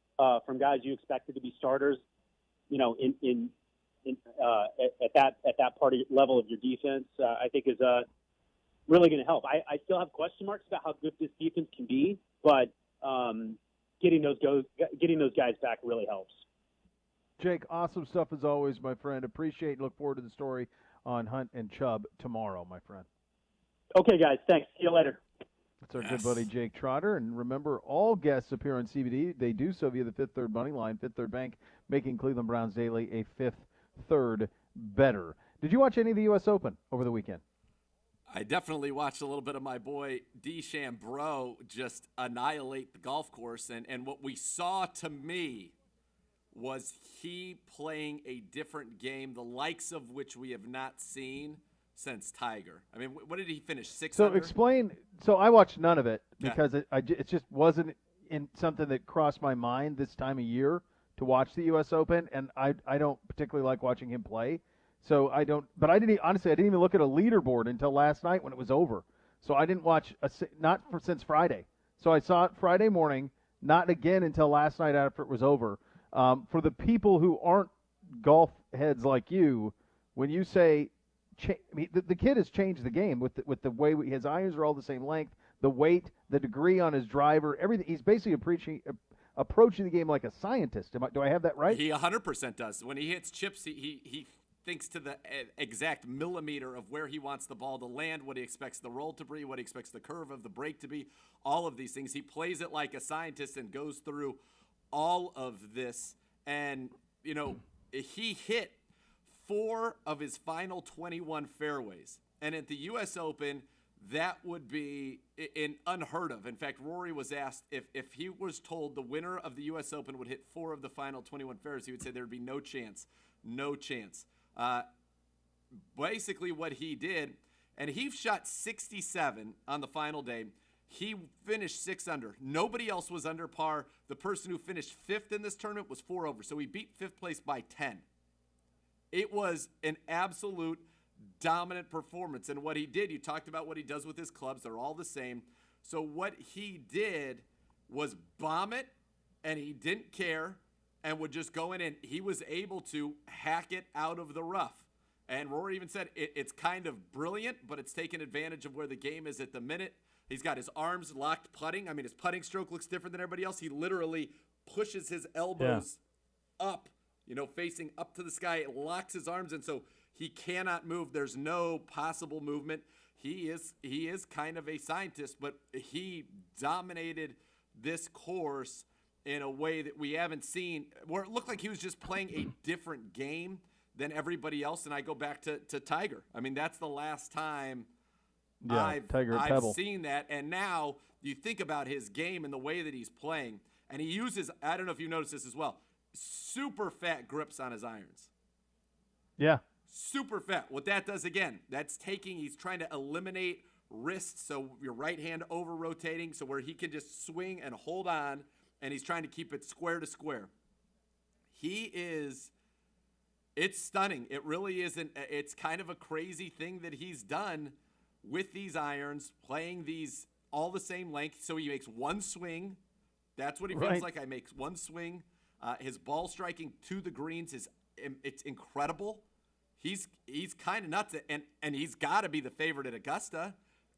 from guys you expected to be starters, at that part of level of your defense, I think is really going to help. I still have question marks about how good this defense can be, but getting those guys back really helps. Jake, awesome stuff as always, my friend. Appreciate and look forward to the story on Hunt and Chubb tomorrow, my friend. Okay, guys. Thanks. See you later. That's our good buddy Jake Trotter. And remember, all guests appear on CBD. They do so via the Fifth Third Money Line. Fifth Third Bank, making Cleveland Browns Daily a Fifth Third better. Did you watch any of the U.S. Open over the weekend? I definitely watched a little bit of my boy DeChambeau just annihilate the golf course. And what we saw to me was he playing a different game, the likes of which we have not seen since Tiger. I mean, what did he finish, 6 So under? explain. So I watched none of it because it just wasn't. in something that crossed my mind this time of year to watch the U.S. Open, and I don't particularly like watching him play. So I don't. But I didn't even look at a leaderboard until last night when it was over. So I didn't watch since Friday. So I saw it Friday morning, not again until last night after it was over. For the people who aren't golf heads like you, when you say the kid has changed the game with the way his irons are all the same length, the weight, the degree on his driver, everything. He's basically approaching the game like a scientist. Do I have that right? He 100% does. When he hits chips, he thinks to the exact millimeter of where he wants the ball to land, what he expects the roll to be, what he expects the curve of the break to be, all of these things. He plays it like a scientist and goes through all of this. And, he hit 4 of his final 21 fairways. And at the U.S. Open, that would be unheard of. In fact, Rory was asked if he was told the winner of the U.S. Open would hit 4 of the final 21 fairways, he would say there would be no chance. No chance. Basically what he did, and he shot 67 on the final day. He finished 6 under. Nobody else was under par. The person who finished 5th in this tournament was 4 over. So he beat 5th place by 10. It was an absolute dominant performance. And what he did, you talked about what he does with his clubs. They're all the same. So what he did was bomb it, and he didn't care and would just go in, and he was able to hack it out of the rough. And Rory even said it's kind of brilliant, but it's taken advantage of where the game is at the minute. He's got his arms locked putting. I mean, his putting stroke looks different than everybody else. He literally pushes his elbows up, facing up to the sky. It locks his arms in, so he cannot move. There's no possible movement. He is kind of a scientist, but he dominated this course in a way that we haven't seen, where it looked like he was just playing a different game than everybody else. And I go back to Tiger. I mean, that's the last time I've seen that. And now you think about his game and the way that he's playing, and he uses, I don't know if you noticed this as well, super fat grips on his irons. Yeah. Super fat. What that does, again, he's trying to eliminate wrists, so your right hand over rotating, so where he can just swing and hold on, and he's trying to keep it square to square. It's stunning. It really isn't. It's kind of a crazy thing that he's done with these irons, playing these all the same length. So he makes one swing. That's what he feels like. I make one swing. His ball striking to the greens it's incredible. He's kind of nuts, and he's got to be the favorite at Augusta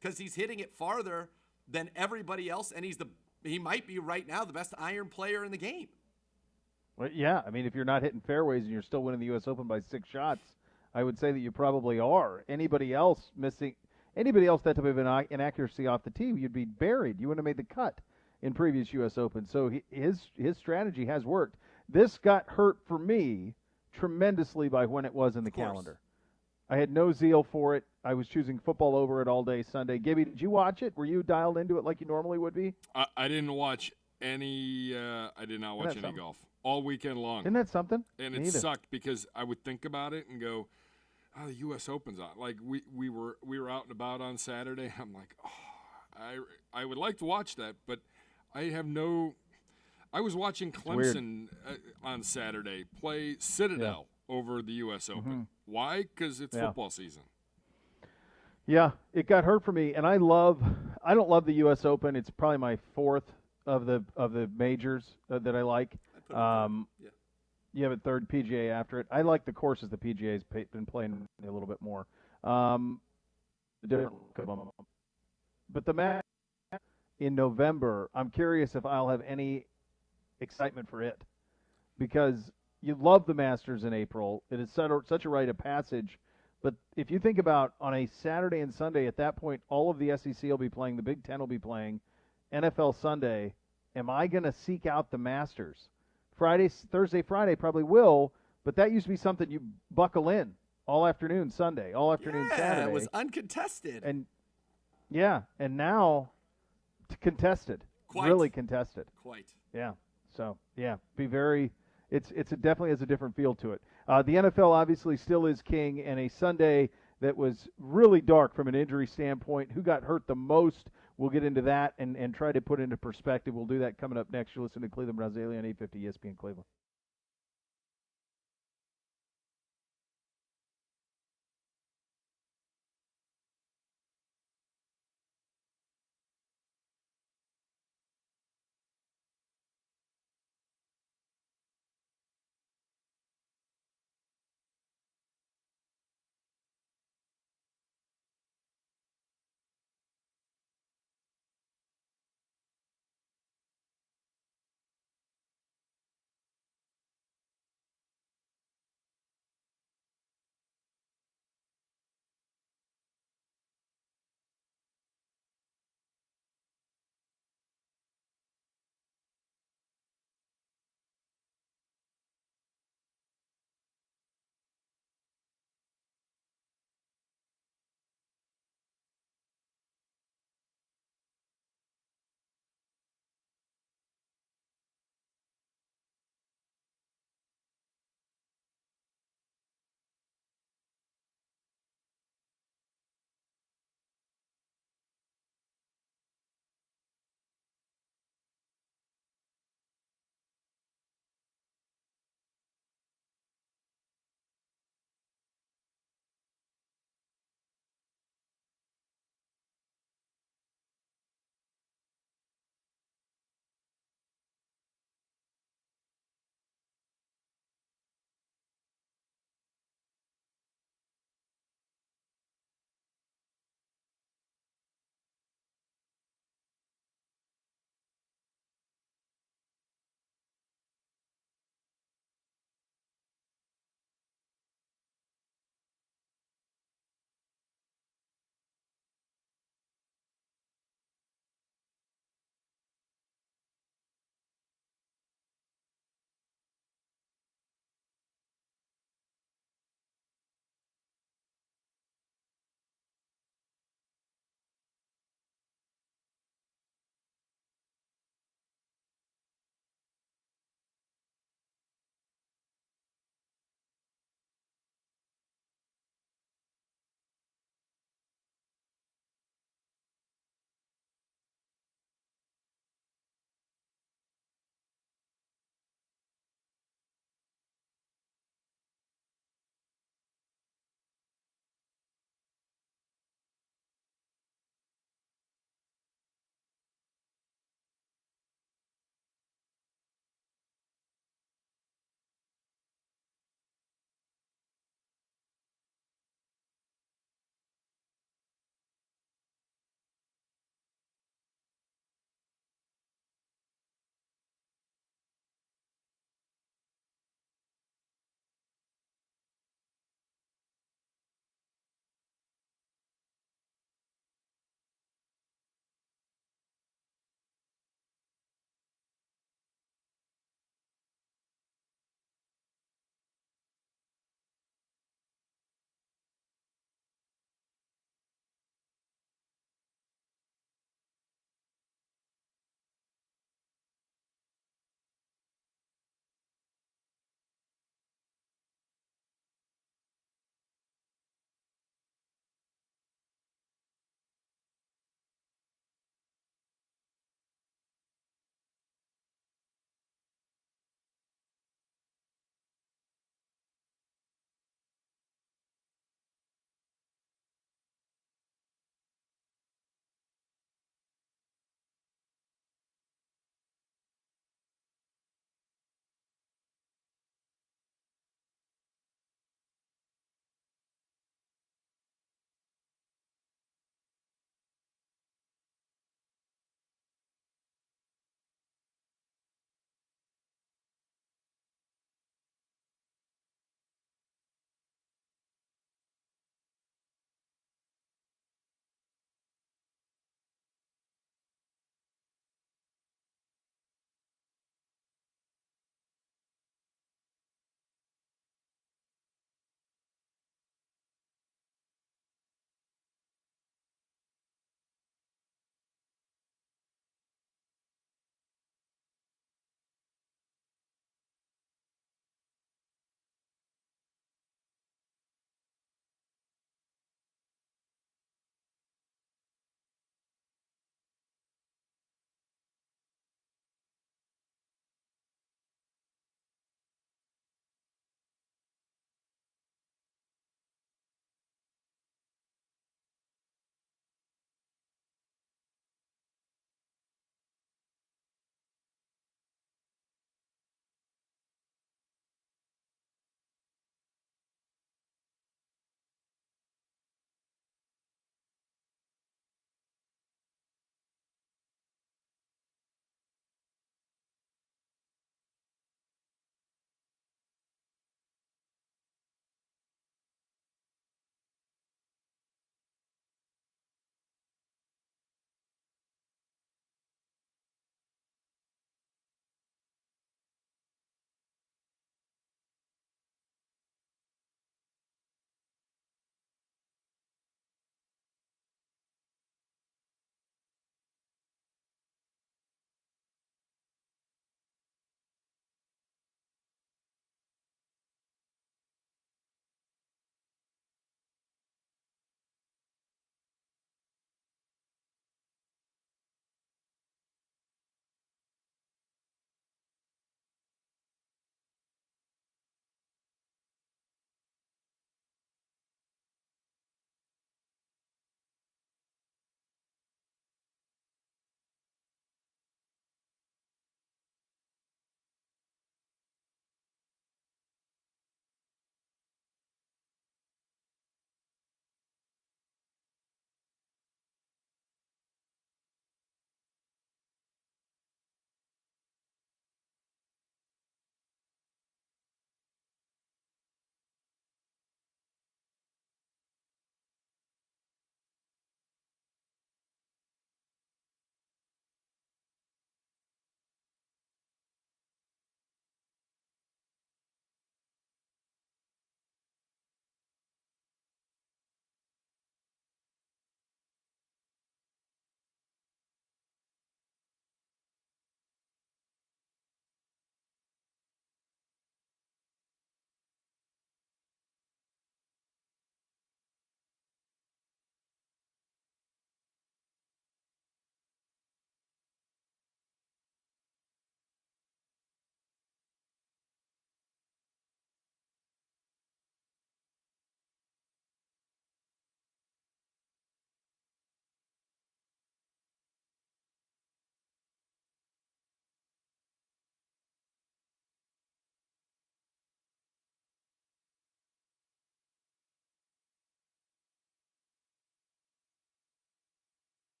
because he's hitting it farther than everybody else, and he might be right now the best iron player in the game. Well, yeah, I mean, if you're not hitting fairways and you're still winning the U.S. Open by 6 shots, I would say that you probably are. Anybody else that type of inaccuracy off the tee, you'd be buried. You wouldn't have made the cut in previous U.S. Open. So his strategy has worked. This got hurt for me tremendously by when it was in the calendar. I had no zeal for it. I was choosing football over it all day Sunday. Gibby, did you watch it? Were you dialed into it like you normally would be? I didn't watch any. I did not watch any golf all weekend long. Isn't that something? And it sucked because I would think about it and go, "Oh, the U.S. Open's on." Like we were out and about on Saturday. I'm like, "Oh, I would like to watch that, but I have no." I was watching Clemson on Saturday play Citadel over the U.S. Open. Mm-hmm. Why? Because it's football season. Yeah, it got hurt for me, and I don't love the U.S. Open. It's probably my 4th of the majors that I like. You have a 3rd PGA after it. I like the courses the PGA's been playing a little bit more. But the match in November, I'm curious if I'll have any excitement for it, because you love the Masters in April. It is such a rite of passage. But if you think about on a Saturday and Sunday, at that point, all of the SEC will be playing, the Big Ten will be playing, NFL Sunday. Am I going to seek out the Masters? Thursday, Friday probably will, but that used to be something you buckle in all afternoon Sunday, all afternoon Saturday. It was uncontested. And now contested. Really contested. Quite. Yeah. So, it definitely has a different feel to it. The NFL obviously still is king, and a Sunday that was really dark from an injury standpoint. Who got hurt the most we'll get into that and try to put into perspective. We'll do that coming up next. You're listening to Cleveland Browns Daily on 850 ESPN Cleveland.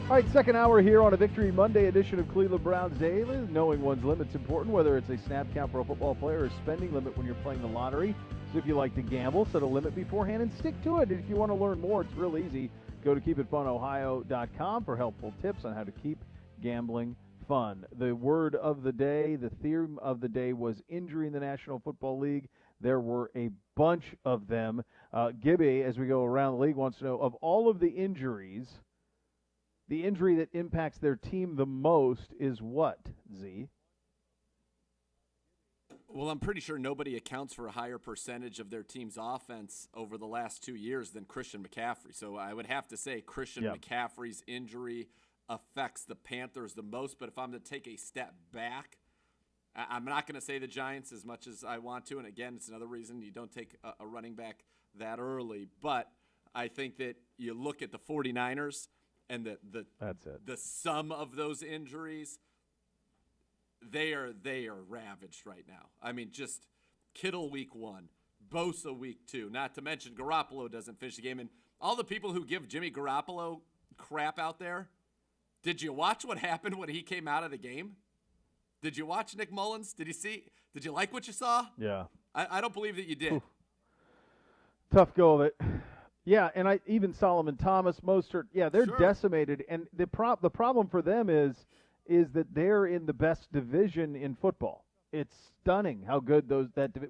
All right, second hour here on a Victory Monday edition of Cleveland Browns Daily. Knowing one's limit's important, whether it's a snap count for a football player or a spending limit when you're playing the lottery. So if you like to gamble, set a limit beforehand and stick to it. If you want to learn more, it's real easy. Go to keepitfunohio.com for helpful tips on how to keep gambling fun. The word of the day, the theme of the day was injury in the National Football League. There were a bunch of them. Gibby, as we go around the league, wants to know, of all of the injuries, the injury that impacts their team the most is what, Z? Well, I'm pretty sure nobody accounts for a higher percentage of their team's offense over the last 2 years than Christian McCaffrey. So I would have to say Christian McCaffrey's injury affects the Panthers the most. But if I'm to take a step back, I'm not going to say the Giants as much as I want to. And again, it's another reason you don't take a running back that early. But I think that you look at the 49ers and the sum of those injuries, they are ravaged right now. I mean, just Kittle week 1, Bosa week 2, not to mention Garoppolo doesn't finish the game. And all the people who give Jimmy Garoppolo crap out there, did you watch what happened when he came out of the game? Did you watch Nick Mullins? Did you like what you saw? Yeah. I don't believe that you did. Oof. Tough go of it. Yeah, and even Solomon Thomas, Mostert, they're decimated. And the problem for them is that they're in the best division in football. It's stunning how good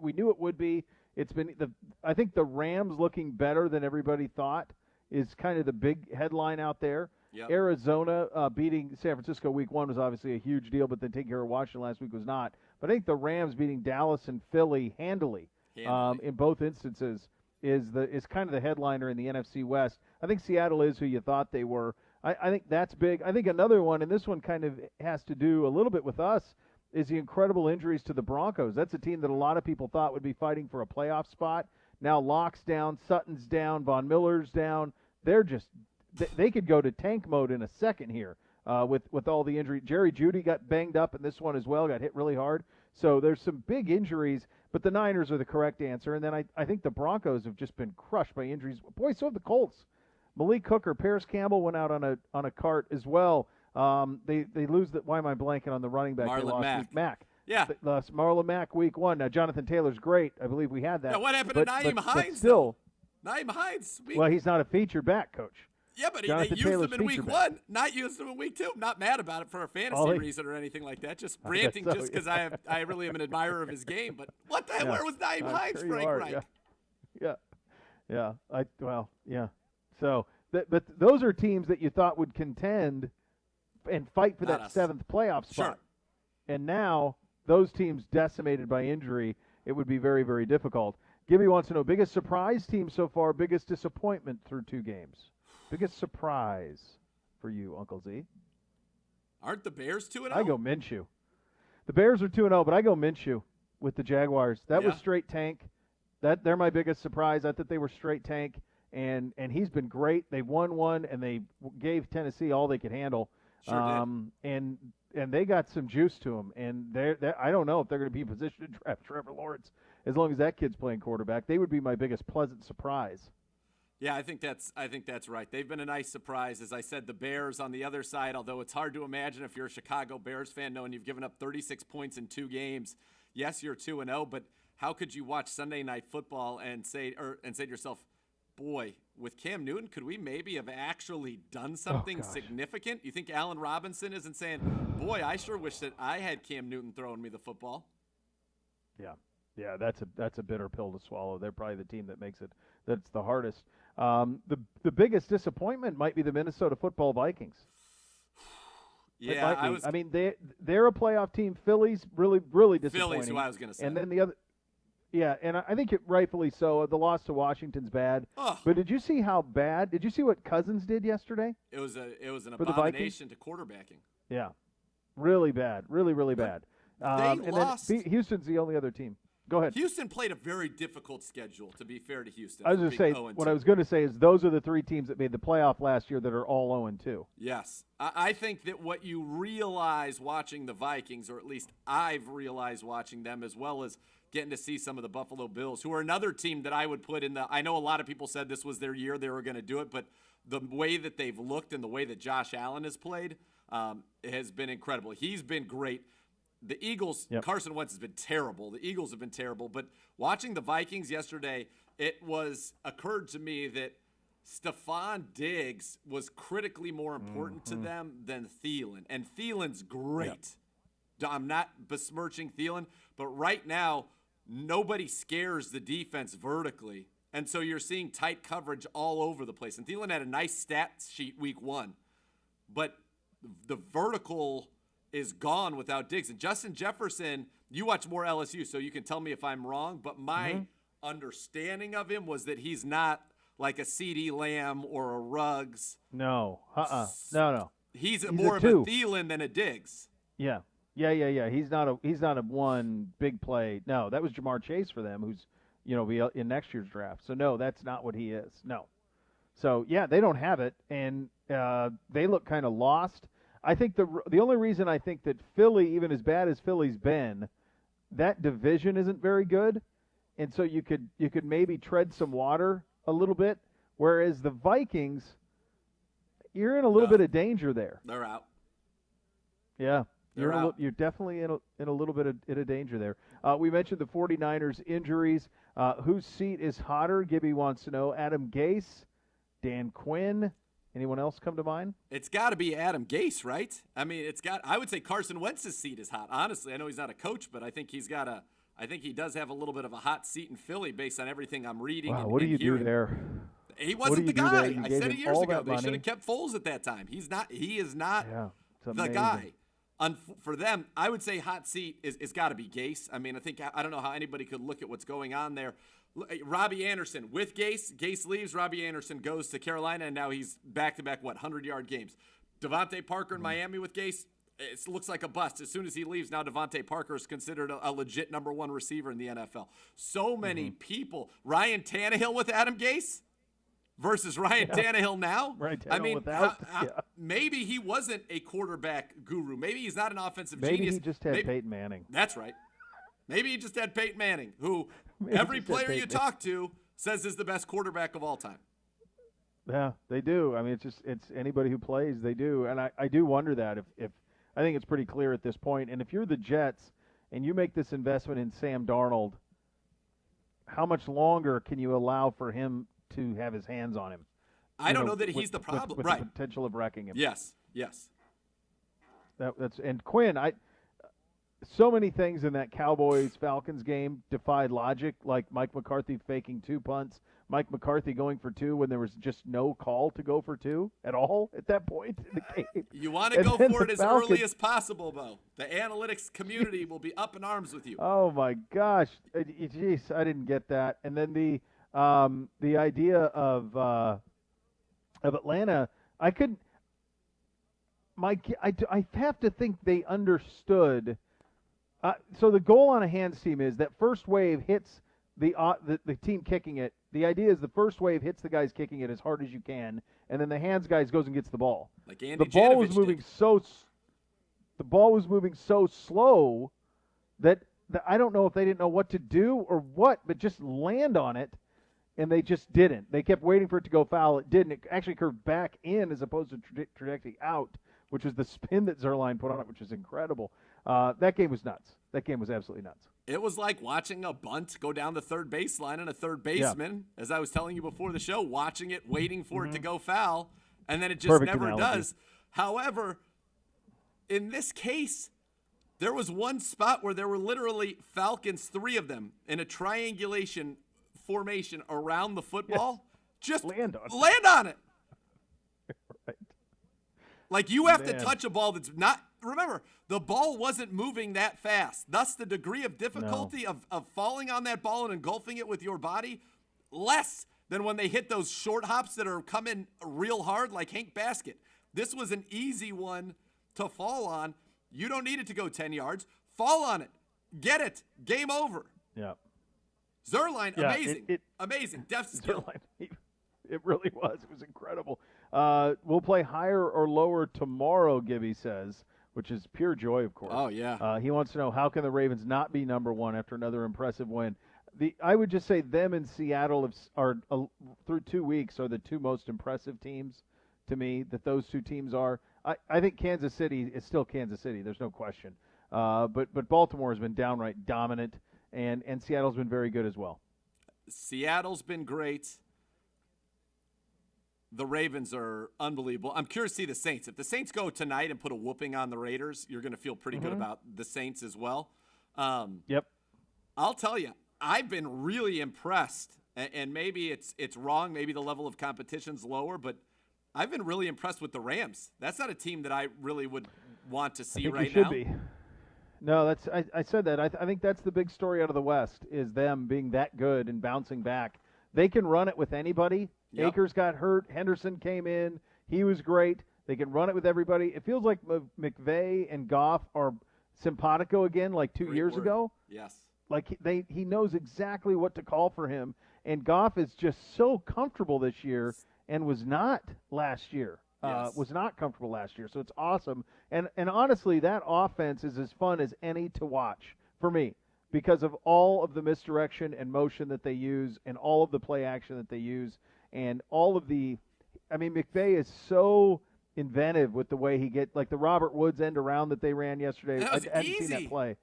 we knew it would be. It's been I think the Rams looking better than everybody thought is kind of the big headline out there. Yep. Arizona beating San Francisco week 1 was obviously a huge deal, but then taking care of Washington last week was not. But I think the Rams beating Dallas and Philly handily. In both instances is kind of the headliner in the NFC West. I think Seattle is who you thought they were. I think that's big. I think another one, and this one kind of has to do a little bit with us, is the incredible injuries to the Broncos. That's a team that a lot of people thought would be fighting for a playoff spot. Now Locke's down, Sutton's down, Von Miller's down. They could go to tank mode in a second here with all the injury. Jerry Jeudy got banged up in this one as well, got hit really hard. So there's some big injuries, but the Niners are the correct answer. And then I think the Broncos have just been crushed by injuries. Boy, so have the Colts. Malik Hooker, Paris Campbell went out on a cart as well. They lose why am I blanking on the running back? Marlon Mack. Mack. Yeah. They lost Marlon Mack week 1. Now Jonathan Taylor's great. I believe we had that. Now what happened to Naeem Hines? Still, Naeem Hines. Well, he's not a featured back, Coach. Yeah, but they used Taylor's him in week 1, not used him in week 2. I'm not mad about it for a fantasy reason or anything like that. Just ranting just because I really am an admirer of his game. But what the hell? Where was Naeem Hines, Frank Reich? Yeah. So, but those are teams that you thought would contend and fight for that 7th playoff spot. Sure. And now those teams decimated by injury, it would be very, very difficult. Gibby wants to know, biggest surprise team so far, biggest disappointment through 2 games. Biggest surprise for you, Uncle Z? Aren't the Bears 2-0? I go Minshew. The Bears are 2-0, but I go Minshew with the Jaguars. That was straight tank. They're my biggest surprise. I thought they were straight tank, and he's been great. They won one, and they gave Tennessee all they could handle. Sure did. And they got some juice to them. And I don't know if they're going to be in position to draft Trevor Lawrence as long as that kid's playing quarterback. They would be my biggest pleasant surprise. Yeah, I think that's right. They've been a nice surprise. As I said, the Bears on the other side, although it's hard to imagine if you're a Chicago Bears fan knowing you've given up 36 points in 2 games. Yes, you're 2-0, but how could you watch Sunday Night Football and say to yourself, boy, with Cam Newton, could we maybe have actually done something significant? You think Allen Robinson isn't saying, boy, I sure wish that I had Cam Newton throwing me the football? Yeah, that's a bitter pill to swallow. They're probably the team that makes it. That's the hardest. The biggest disappointment might be the Minnesota Football Vikings. Yeah, I mean they're a playoff team. Philly's really disappointing. Philly's who I was going to say. And then the other, and I think rightfully so. The loss to Washington's bad. Ugh. But did you see how bad? Did you see what Cousins did yesterday? It was an for abomination to quarterbacking. Yeah, really bad, really bad. They lost. Then Houston's the only other team. Go ahead. Houston played a very difficult schedule, to be fair to Houston. I was going to say, what I was going to say is those are the 3 teams that made the playoff last year that are all 0-2. Yes. I think that what you realize watching the Vikings, or at least I've realized watching them, as well as getting to see some of the Buffalo Bills, who are another team that I would put in I know a lot of people said this was their year, they were going to do it, but the way that they've looked and the way that Josh Allen has played has been incredible. He's been great. The Eagles, Carson Wentz has been terrible. The Eagles have been terrible. But watching the Vikings yesterday, it occurred to me that Stephon Diggs was critically more important to them than Thielen. And Thielen's great. I'm not besmirching Thielen, but right now, nobody scares the defense vertically. And so you're seeing tight coverage all over the place. And Thielen had a nice stat sheet week 1. But the vertical is gone without Diggs. And Justin Jefferson, you watch more LSU, so you can tell me if I'm wrong, but my understanding of him was that he's not like a CeeDee Lamb or a Ruggs. No. No. He's more of a Thielen than a Diggs. Yeah. He's not a one big play. No, that was Jamar Chase for them, who's be in next year's draft. So no, that's not what he is. No. So yeah, they don't have it, and they look kind of lost. I think the only reason I think that Philly, even as bad as Philly's been, that division isn't very good, and so you could maybe tread some water a little bit. Whereas the Vikings, you're in a little bit of danger there. They're out. Yeah. You're definitely in a little bit of danger there. We mentioned the 49ers injuries. Whose seat is hotter? Gibby wants to know. Adam Gase, Dan Quinn. Anyone else come to mind? It's got to be Adam Gase, right? I mean, I would say Carson Wentz's seat is hot. Honestly, I know he's not a coach, but I think I think he does have a little bit of a hot seat in Philly based on everything I'm reading. Wow, and what do you hearing. do there? He wasn't the guy. I said it years ago. They money. should have kept Foles at that time. He is not the amazing. guy. For them, I would say hot seat is got to be Gase. I mean, I don't know how anybody could look at what's going on there. Robbie Anderson with Gase. Gase leaves. Robbie Anderson goes to Carolina, and now he's back-to-back, 100-yard games. Devontae Parker in Miami with Gase, it looks like a bust. As soon as he leaves, now Devontae Parker is considered a legit number 1 receiver in the NFL. So many people. Ryan Tannehill with Adam Gase versus Ryan Tannehill now. Ryan Tannehill I mean, without, maybe he wasn't a quarterback guru. Maybe he's not an offensive maybe genius. He just had Peyton Manning. That's right. Maybe he just had Peyton Manning, who every player you talk to says is the best quarterback of all time. Yeah, they do. I mean, it's anybody who plays, they do. And I do wonder that if I think it's pretty clear at this point. And if you're the Jets and you make this investment in Sam Darnold, how much longer can you allow for him to have his hands on him? I don't know that he's the problem. With right. the potential of wrecking him. Yes. And Quinn, so many things in that Cowboys-Falcons game defied logic, like Mike McCarthy faking 2 punts, Mike McCarthy going for 2 when there was just no call to go for 2 at all at that point in the game. You want to go for it as early as possible, Beau. The analytics community will be up in arms with you. Oh, my gosh. Jeez, I didn't get that. And then the idea of Atlanta, I have to think they understood. So the goal on a hands team is that first wave hits the team kicking it. The idea is the first wave hits the guys kicking it as hard as you can, and then the hands guys goes and gets the ball. Like Andy the ball was Janovich moving did. The ball was moving so slow that I don't know if they didn't know what to do or what, but just land on it, and they just didn't. They kept waiting for it to go foul. It didn't. It actually curved back in as opposed to trajectory out, which was the spin that Zerline put on it, which is incredible. That game was nuts. That game was absolutely nuts. It was like watching a bunt go down the third baseline and a third baseman, as I was telling you before the show, watching it, waiting for it to go foul, and then it just Perfect never analogy. does. However, in this case, there was one spot where there were literally Falcons, 3 of them, in a triangulation formation around the football. Yes. Just land on it. Right. Like you have to touch a ball that's not. Remember, the ball wasn't moving that fast. Thus, the degree of difficulty of falling on that ball and engulfing it with your body, less than when they hit those short hops that are coming real hard like Hank Basket. This was an easy one to fall on. You don't need it to go 10 yards. Fall on it. Get it. Game over. Yeah. Zerline, amazing. Amazing. Def skill. Zerline, it really was. It was incredible. We'll play higher or lower tomorrow, Gibby says, which is pure joy, of course. Oh, yeah. He wants to know, how can the Ravens not be number 1 after another impressive win? I would just say them and Seattle are through 2 weeks are the two most impressive teams to me. That those two teams are. I think Kansas City is still Kansas City. There's no question. But Baltimore has been downright dominant, and Seattle's been very good as well. Seattle's been great. The Ravens are unbelievable. I'm curious to see the Saints. If the Saints go tonight and put a whooping on the Raiders, you're going to feel pretty good about the Saints as well. Yep. I'll tell you, I've been really impressed, and maybe it's wrong. Maybe the level of competition's lower, but I've been really impressed with the Rams. That's not a team that I really would want to see right now. Be. No, I said that. I think that's the big story out of the West is them being that good and bouncing back. They can run it with anybody. Yep. Akers got hurt. Henderson came in. He was great. They can run it with everybody. It feels like McVay and Goff are simpatico again, like 2 years ago. Yes. Like he knows exactly what to call for him. And Goff is just so comfortable this year and was not last year. Was not comfortable last year. So it's awesome. And honestly, that offense is as fun as any to watch for me because of all of the misdirection and motion that they use and all of the play action that they use and all of the – I mean, McVay is so inventive with the way he like the Robert Woods end around that they ran yesterday. I hadn't seen that play.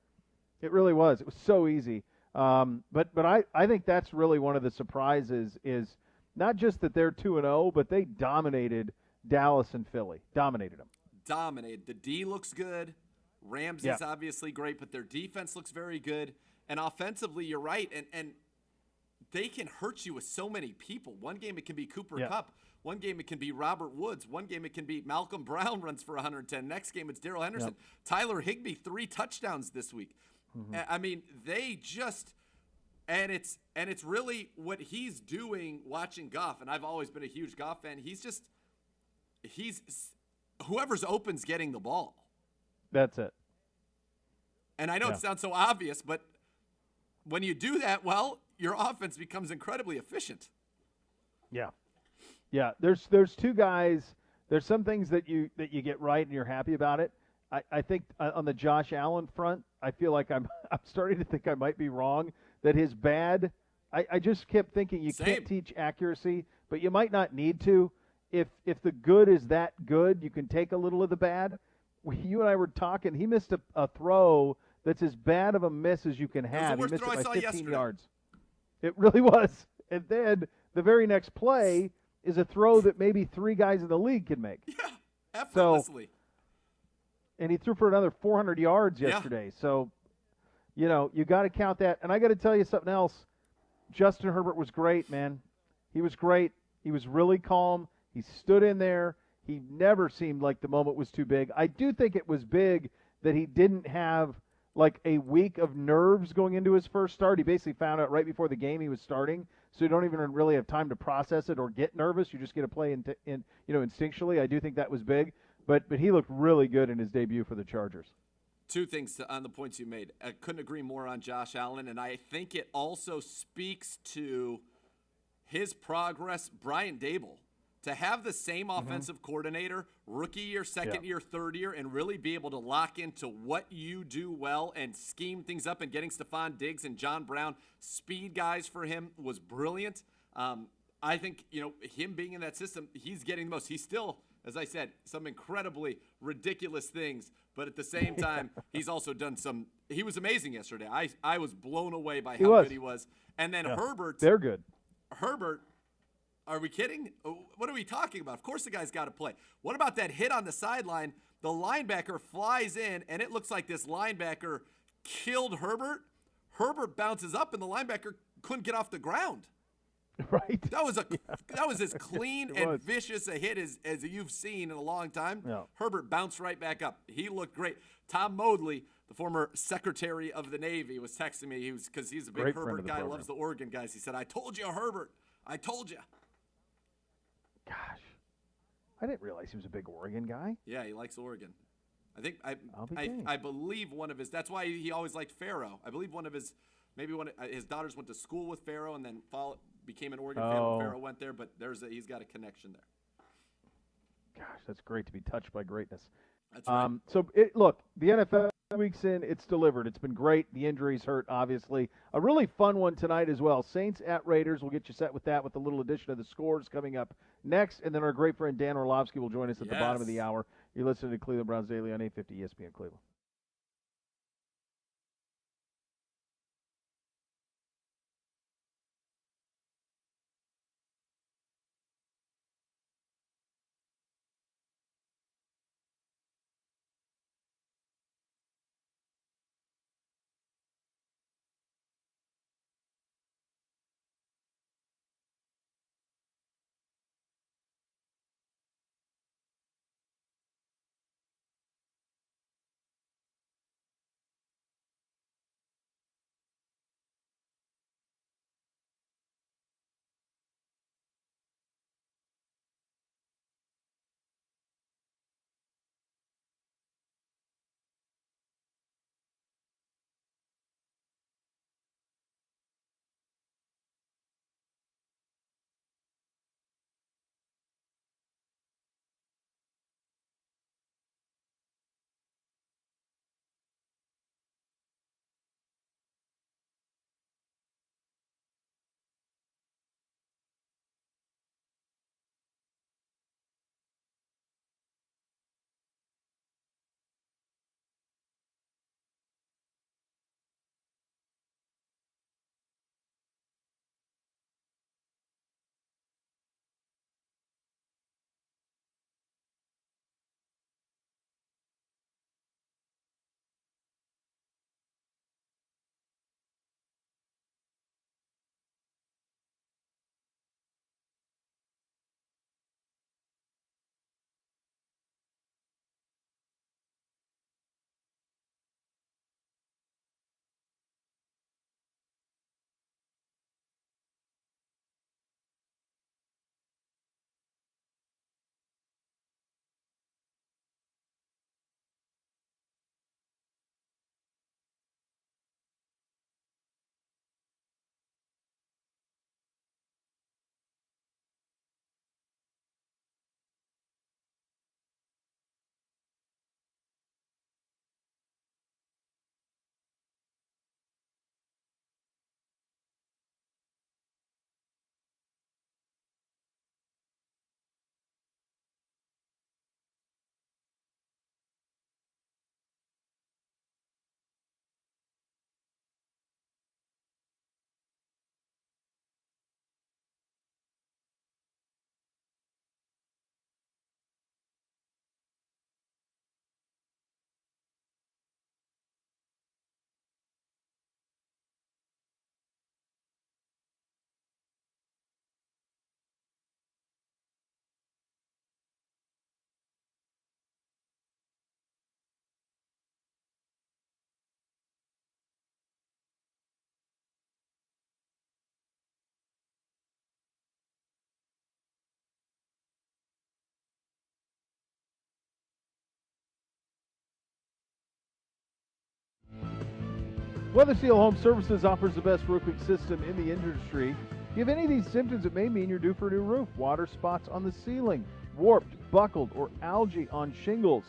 It really was. It was so easy. But I think that's really one of the surprises is not just that they're 2-0, but they dominated Dallas and Philly. Dominated them. Dominated. The D looks good. Ramsey's obviously great, but their defense looks very good. And offensively, you're right. And they can hurt you with so many people. One game it can be Cooper Kupp. One game it can be Robert Woods. One game it can be Malcolm Brown runs for 110. Next game it's Darrell Henderson. Tyler Higbee, 3 touchdowns this week. I mean, they just and it's really what he's doing watching Goff. And I've always been a huge Goff fan. He's whoever's open's getting the ball. That's it. And I know it sounds so obvious, but when you do that well, your offense becomes incredibly efficient. Yeah. Yeah, there's two guys. There's some things that you get right and you're happy about it. I think on the Josh Allen front, I feel like I'm starting to think I might be wrong that his bad. I just kept thinking you can't teach accuracy, but you might not need to. If the good is that good, you can take a little of the bad. You and I were talking. He missed a throw that's as bad of a miss as you can have. He missed it by 15 yards. It really was. And then the very next play is a throw that maybe 3 guys in the league can make. Yeah, effortlessly. And he threw for another 400 yards yesterday. So, you got to count that. And I got to tell you something else. Justin Herbert was great, man. He was great. He was really calm. He stood in there. He never seemed like the moment was too big. I do think it was big that he didn't have like a week of nerves going into his first start. He basically found out right before the game he was starting, so you don't even really have time to process it or get nervous. You just get to play instinctually. I do think that was big, but he looked really good in his debut for the Chargers. 2 things on the points you made. I couldn't agree more on Josh Allen, and I think it also speaks to his progress. Brian Dable. To have the same offensive coordinator, rookie year, second year, third year, and really be able to lock into what you do well and scheme things up and getting Stephon Diggs and John Brown, speed guys for him, was brilliant. I think, him being in that system, he's getting the most. He's still, as I said, some incredibly ridiculous things, but at the same time, he's also done he was amazing yesterday. I was blown away by how good he was. And then Herbert. They're good. Herbert. Are we kidding? What are we talking about? Of course the guy's got to play. What about that hit on the sideline? The linebacker flies in, and it looks like this linebacker killed Herbert. Herbert bounces up, and the linebacker couldn't get off the ground. Right. That was as clean and vicious a hit as you've seen in a long time. Yeah. Herbert bounced right back up. He looked great. Tom Modley, the former Secretary of the Navy, was texting me. Because he's a big Herbert guy, loves the Oregon guys. He said, "I told you, Herbert. I told you." Gosh, I didn't realize he was a big Oregon guy. Yeah, he likes Oregon. I believe one of his. That's why he always liked Pharaoh. I believe one of his daughters went to school with Pharaoh and then became an Oregon fan when Pharaoh went there. But he's got a connection there. Gosh, that's great to be touched by greatness. That's right. So look, the NFL weeks in, it's delivered. It's been great. The injuries hurt, obviously. A really fun one tonight as well. Saints at Raiders. We'll get you set with that with a little addition of the scores coming up next. And then our great friend Dan Orlovsky will join us at the bottom of the hour. You're listening to Cleveland Browns Daily on 850 ESPN Cleveland. Weather Seal Home Services offers the best roofing system in the industry. If you have any of these symptoms, it may mean you're due for a new roof. Water spots on the ceiling, warped, buckled, or algae on shingles,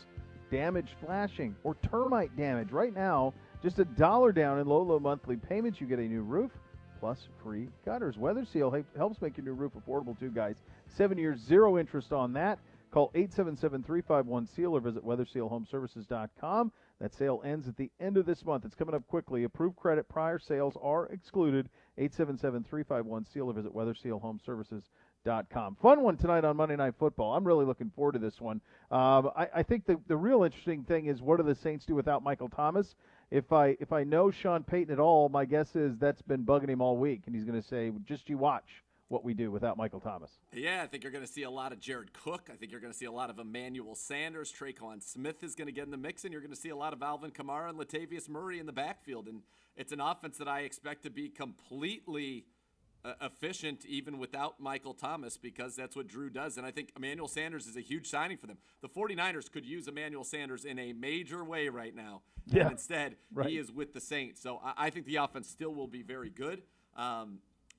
damaged flashing, or termite damage. Right now, just $1 down in low monthly payments, you get a new roof plus free gutters. Weather Seal helps make your new roof affordable too, guys. 7 years, 0 interest on that. Call 877-351-SEAL or visit weathersealhomeservices.com. That sale ends at the end of this month. It's coming up quickly. Approved credit prior sales are excluded. 877-351-SEAL or visit weathersealhomeservices.com. Fun one tonight on Monday Night Football. I'm really looking forward to this one. I think the real interesting thing is, what do the Saints do without Michael Thomas? If I know Sean Payton at all, my guess is that's been bugging him all week, and he's going to say, just you watch what we do without Michael Thomas. Yeah, I think you're going to see a lot of Jared Cook. I think you're going to see a lot of Emmanuel Sanders. Traquan Smith is going to get in the mix, and you're going to see a lot of Alvin Kamara and Latavius Murray in the backfield. And it's an offense that I expect to be completely efficient even without Michael Thomas, because that's what Drew does. And I think Emmanuel Sanders is a huge signing for them. The 49ers could use Emmanuel Sanders in a major way right now. Yeah, and instead, he is with the Saints. So I think the offense still will be very good.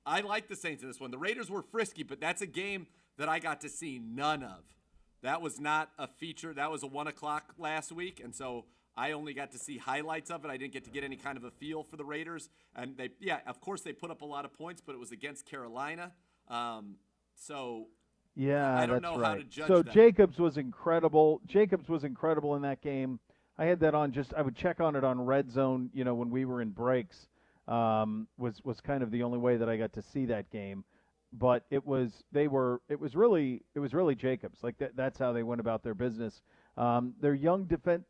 I like the Saints in this one. The Raiders were frisky, but that's a game that I got to see none of. That was not a feature. That was a 1 o'clock last week, and so I only got to see highlights of it. I didn't get to get any kind of a feel for the Raiders. And of course they put up a lot of points, but it was against Carolina. So yeah, I don't that's know right. how to judge So that. Jacobs was incredible. Jacobs was incredible in that game. I had that on I would check on it on Red Zone, when we were in breaks. Was kind of the only way that I got to see that game. But it was really Jacobs. Like that's how they went about their business. Their young defense,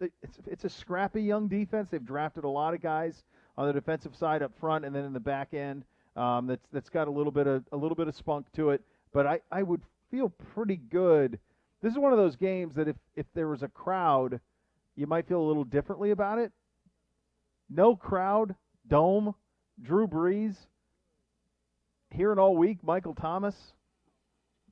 it's a scrappy young defense. They've drafted a lot of guys on the defensive side up front and then in the back end. That's got a little bit of spunk to it. But I would feel pretty good. This is one of those games that if there was a crowd, you might feel a little differently about it. No crowd, dome, Drew Brees, hearing all week, Michael Thomas.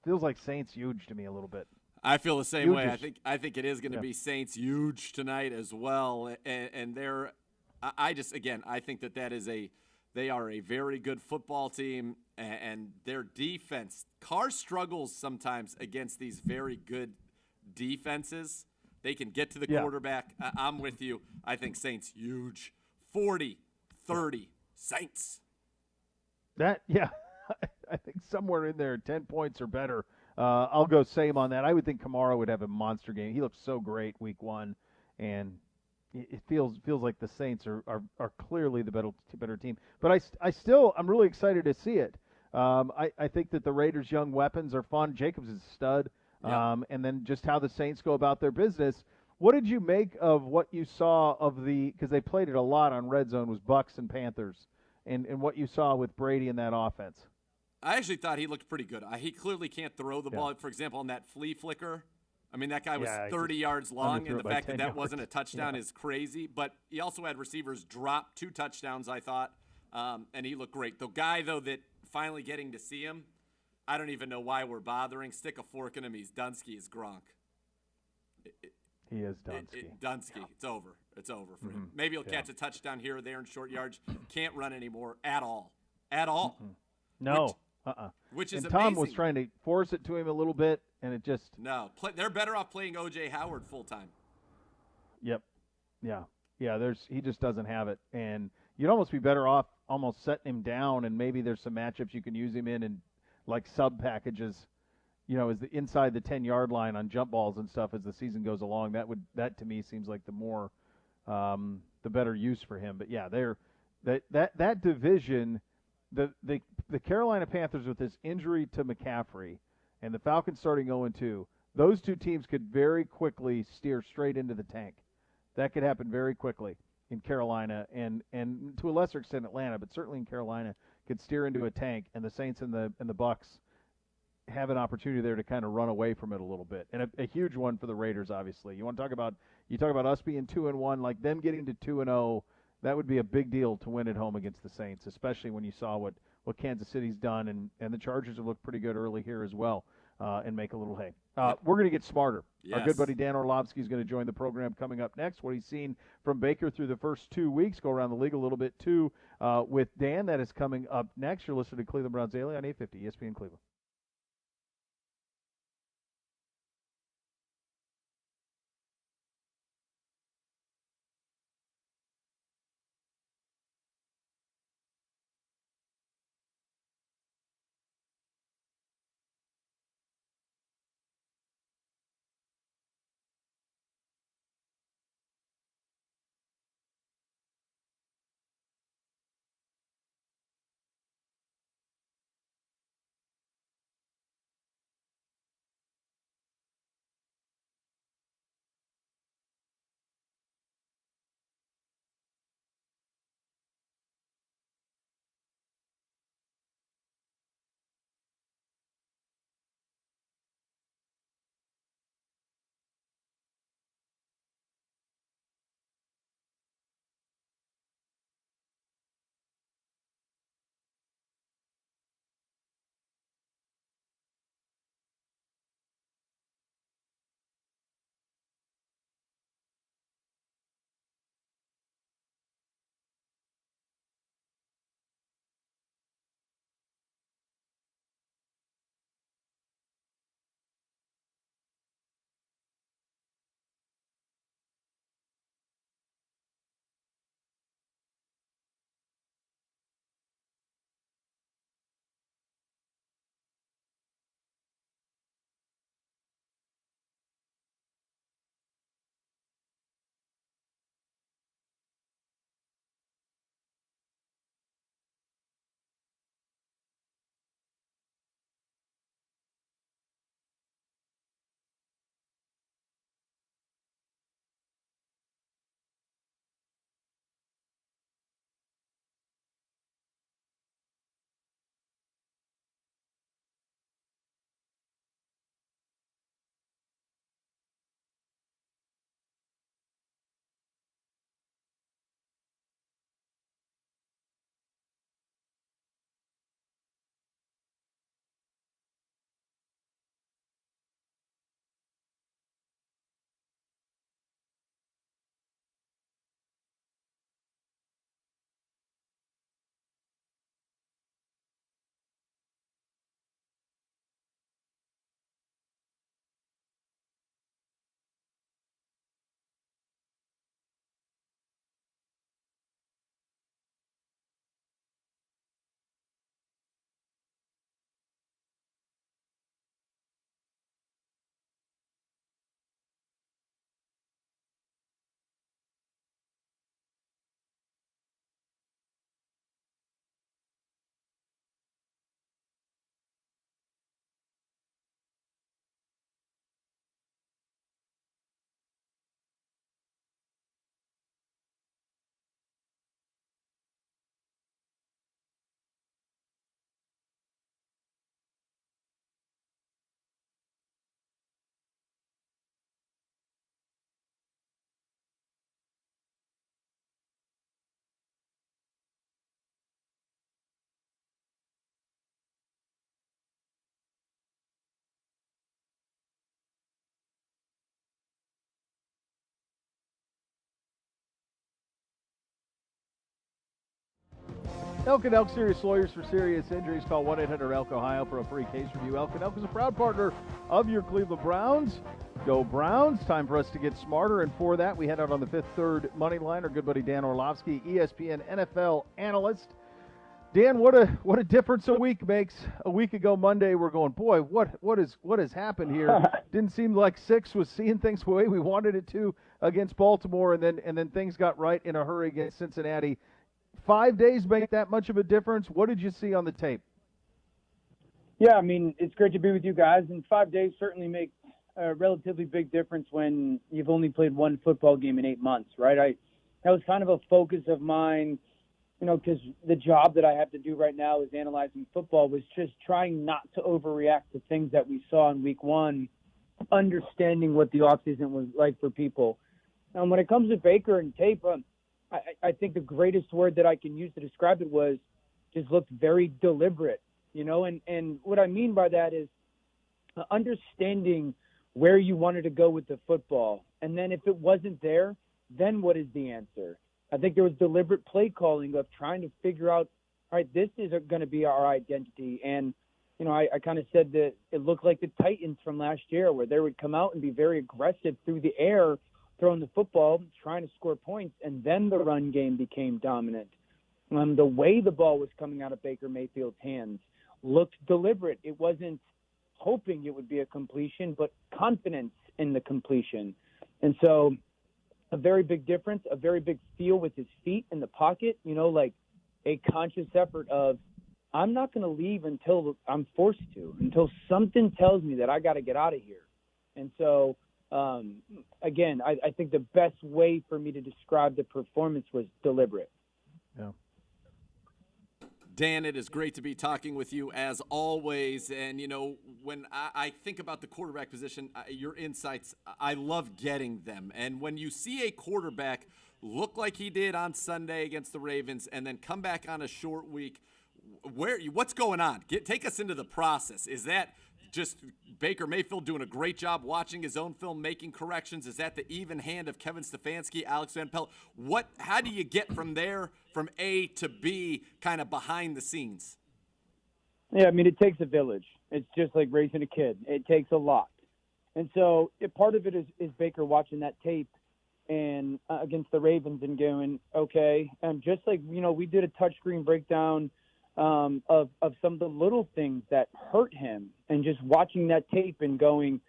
Feels like Saints huge to me a little bit. I feel the same way. Huge. I think it is going to be Saints huge tonight as well. And I think they are a very good football team, and their defense. Carr struggles sometimes against these very good defenses. They can get to the quarterback. I'm with you. I think Saints huge. 40-30 Saints. I think somewhere in there, 10 points or better. I'll go same on that. I would think Kamara would have a monster game. He looked so great week one, and it feels like the Saints are clearly the better team. But I'm really excited to see it. I think that the Raiders' young weapons are fun. Jacobs is a stud. And then just how the Saints go about their business. What did you make of what you saw because they played it a lot on Red Zone, was Bucks and Panthers, and what you saw with Brady in that offense? I actually thought he looked pretty good. He clearly can't throw the ball. For example, on that flea flicker, I mean, that guy was 30 yards long, and the fact that wasn't a touchdown is crazy. But he also had receivers drop 2 touchdowns, I thought, and he looked great. The guy, though, that finally getting to see him, I don't even know why we're bothering. Stick a fork in him. He's Dunsky is Gronk. He is Dunsky. Dunsky. It's over. It's over for him. Maybe he'll catch a touchdown here or there in short yards. Can't run anymore at all. At all. No. Which is and Tom amazing. was trying to force it to him a little bit, and it just no. They're better off playing O.J. Howard full time. Yep. Yeah. He just doesn't have it, and you'd almost be better off almost setting him down, and maybe there's some matchups you can use him in, and like sub packages, as the inside the 10-yard line on jump balls and stuff as the season goes along. That to me seems like the more the better use for him. But yeah, that division. The Carolina Panthers with this injury to McCaffrey and the Falcons starting 0-2, those two teams could very quickly steer straight into the tank. That could happen very quickly in Carolina and to a lesser extent Atlanta, but certainly in Carolina could steer into a tank, and the Saints and the Bucks have an opportunity there to kind of run away from it a little bit. And a huge one for the Raiders, obviously. You talk about us being 2-1, like them getting to 2-0. That would be a big deal to win at home against the Saints, especially when you saw what Kansas City's done, and the Chargers have looked pretty good early here as well, and make a little hay. We're going to get smarter. Yes. Our good buddy Dan Orlovsky is going to join the program coming up next. What he's seen from Baker through the first 2 weeks, go around the league a little bit too with Dan. That is coming up next. You're listening to Cleveland Browns Daily on 850 ESPN Cleveland. Elk and Elk Serious Lawyers for serious injuries. Call 1-800-ELK-OHIO for a free case review. Elk and Elk is a proud partner of your Cleveland Browns. Go Browns. Time for us to get smarter. And for that, we head out on the Fifth Third money line. Our good buddy Dan Orlovsky, ESPN NFL analyst. Dan, what a difference a week makes. A week ago Monday, we're going, boy, what has happened here? Didn't seem like Six was seeing things the way we wanted it to against Baltimore, and then things got right in a hurry against Cincinnati. 5 days make that much of a difference? What did you see on the tape? Yeah, I mean, it's great to be with you guys, and 5 days certainly make a relatively big difference when you've only played one football game in 8 months, right? That was kind of a focus of mine, you know, because the job that I have to do right now is analyzing football, was just trying not to overreact to things that we saw in week one, understanding what the offseason was like for people. And when it comes to Baker and tape, I think the greatest word that I can use to describe it was just looked very deliberate, you know, and what I mean by that is understanding where you wanted to go with the football. And then if it wasn't there, then what is the answer? I think there was deliberate play calling of trying to figure out, all right, this is going to be our identity. And, you know, I kind of said that it looked like the Titans from last year, where they would come out and be very aggressive through the air, throwing the football, trying to score points, and then the run game became dominant. The way the ball was coming out of Baker Mayfield's hands looked deliberate. It wasn't hoping it would be a completion, but confidence in the completion. And so a very big difference, a very big feel with his feet in the pocket, you know, like a conscious effort of, I'm not going to leave until I'm forced to, until something tells me that I got to get out of here. And so, again, I think the best way for me to describe the performance was deliberate. Yeah. Dan, it is great to be talking with you as always. And, you know, when I think about the quarterback position, your insights, I love getting them. And when you see a quarterback look like he did on Sunday against the Ravens and then come back on a short week, what's going on? Take us into the process. Is that just Baker Mayfield doing a great job watching his own film, making corrections? Is that the even hand of Kevin Stefanski, Alex Van Pelt? How do you get from there, from A to B, kind of behind the scenes? Yeah, I mean, it takes a village. It's just like raising a kid. It takes a lot. And so part of it is Baker watching that tape and against the Ravens and going, okay, just like, you know, we did a touchscreen breakdown of some of the little things that hurt him, and just watching that tape and going,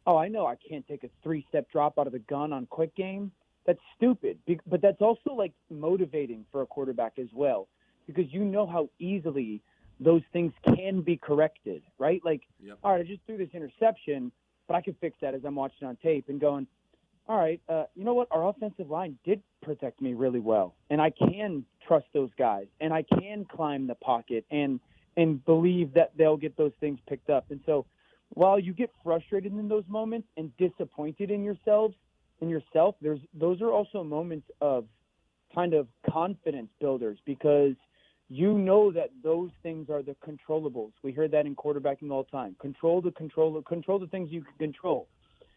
oh, I know I can't take a 3-step drop out of the gun on quick game. That's stupid. But that's also like motivating for a quarterback as well, because you know how easily those things can be corrected, right? Like, all right, I just threw this interception, but I can fix that as I'm watching on tape and going, all right, you know what? Our offensive line did protect me really well, and I can trust those guys, and I can climb the pocket and believe that they'll get those things picked up. And so while you get frustrated in those moments and disappointed in yourself, those are also moments of kind of confidence builders, because you know that those things are the controllables. We hear that in quarterbacking all the time. Control the things you can control.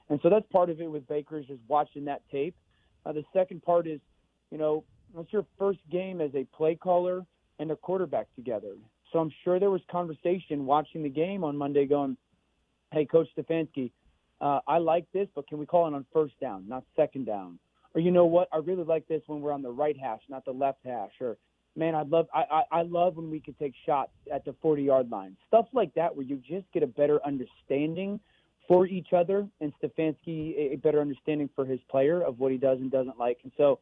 And so that's part of it with Baker, is just watching that tape. The second part is, you know, it's your first game as a play caller and a quarterback together. So I'm sure there was conversation watching the game on Monday going, hey, Coach Stefanski, I like this, but can we call it on first down, not second down? Or, you know what, I really like this when we're on the right hash, not the left hash. Or, man, I love when we could take shots at the 40-yard line. Stuff like that, where you just get a better understanding for each other, and Stefanski a better understanding for his player of what he does and doesn't like. And so,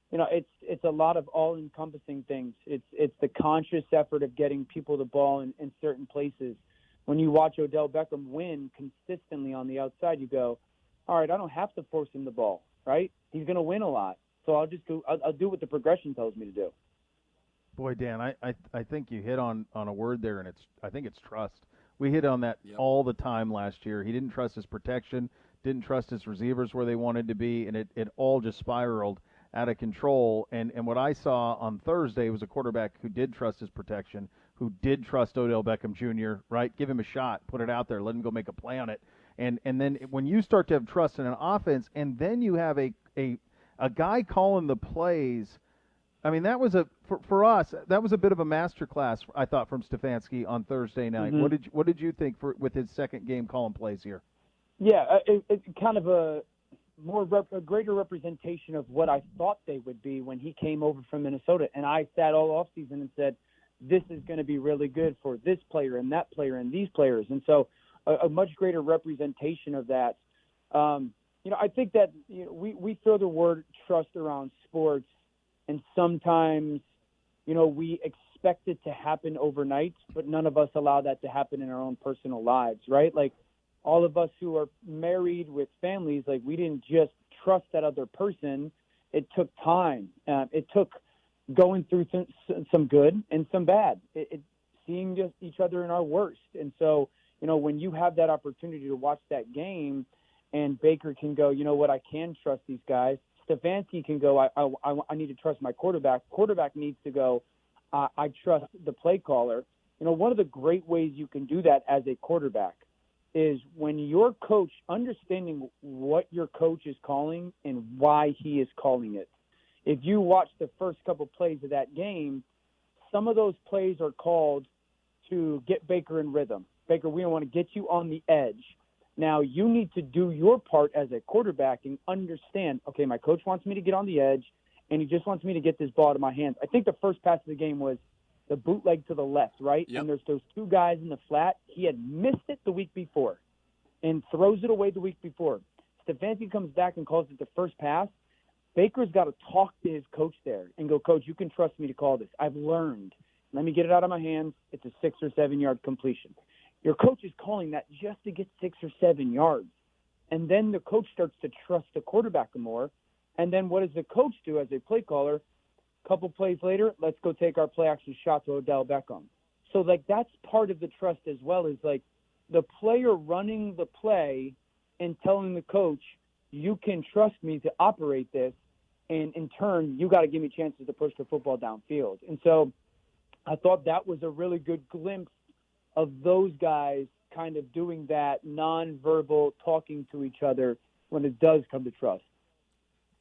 you know, it's a lot of all-encompassing things. It's the conscious effort of getting people the ball in certain places. When you watch Odell Beckham win consistently on the outside, you go, all right, I don't have to force him the ball, right? He's going to win a lot. So I'll do what the progression tells me to do. Boy, Dan, I think you hit on a word there, and I think it's trust. We hit on that all the time last year. He didn't trust his protection, didn't trust his receivers where they wanted to be, and it all just spiraled out of control. And what I saw on Thursday was a quarterback who did trust his protection, who did trust Odell Beckham Jr., right? Give him a shot, put it out there, let him go make a play on it. And then when you start to have trust in an offense, and then you have a guy calling the plays I mean, that was for us. That was a bit of a masterclass, I thought, from Stefanski on Thursday night. Mm-hmm. What did you think with his second game calling plays here? Yeah, it's kind of a greater representation of what I thought they would be when he came over from Minnesota. And I sat all offseason and said, this is going to be really good for this player and that player and these players. And so a much greater representation of that. I think that we throw the word trust around sports, and sometimes, we expect it to happen overnight, but none of us allow that to happen in our own personal lives, right? Like all of us who are married with families, like we didn't just trust that other person. It took time. It took going through some good and some bad, seeing just each other in our worst. And so, when you have that opportunity to watch that game and Baker can go, you know what, I can trust these guys. Stefanski can go, I need to trust my quarterback. Quarterback needs to go, I trust the play caller. One of the great ways you can do that as a quarterback is when your coach, understanding what your coach is calling and why he is calling it. If you watch the first couple plays of that game, some of those plays are called to get Baker in rhythm. Baker, we don't want to get you on the edge. Now, you need to do your part as a quarterback and understand, okay, my coach wants me to get on the edge, and he just wants me to get this ball to my hands. I think the first pass of the game was the bootleg to the left, right? Yep. And there's those two guys in the flat. He had missed it the week before and throws it away the week before. Stefanski comes back and calls it the first pass. Baker's got to talk to his coach there and go, Coach, you can trust me to call this. I've learned. Let me get it out of my hands. It's a 6 or 7 yard completion. Your coach is calling that just to get 6 or 7 yards. And then the coach starts to trust the quarterback more. And then what does the coach do as a play caller? A couple plays later, let's go take our play action shot to Odell Beckham. So, that's part of the trust as well, is the player running the play and telling the coach, you can trust me to operate this. And in turn, you got to give me chances to push the football downfield. And so I thought that was a really good glimpse of those guys kind of doing that nonverbal talking to each other when it does come to trust.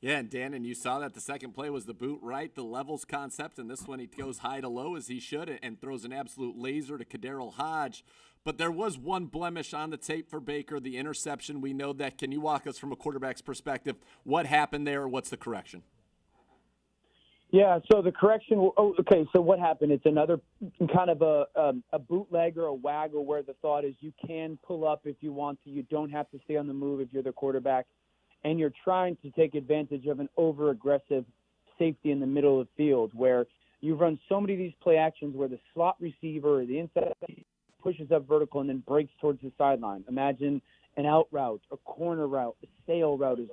Yeah, and Dan, and you saw that the second play was the boot right, the levels concept, and this one he goes high to low as he should and throws an absolute laser to Kaderil Hodge. But there was one blemish on the tape for Baker, the interception. We know that. Can you walk us from a quarterback's perspective? What happened there? What's the correction? Yeah, so the correction, so what happened? It's another kind of a bootleg or a waggle where the thought is you can pull up if you want to. You don't have to stay on the move if you're the quarterback. And you're trying to take advantage of an over-aggressive safety in the middle of the field where you run so many of these play actions where the slot receiver or the inside pushes up vertical and then breaks towards the sideline. Imagine an out route, a corner route, a sail route is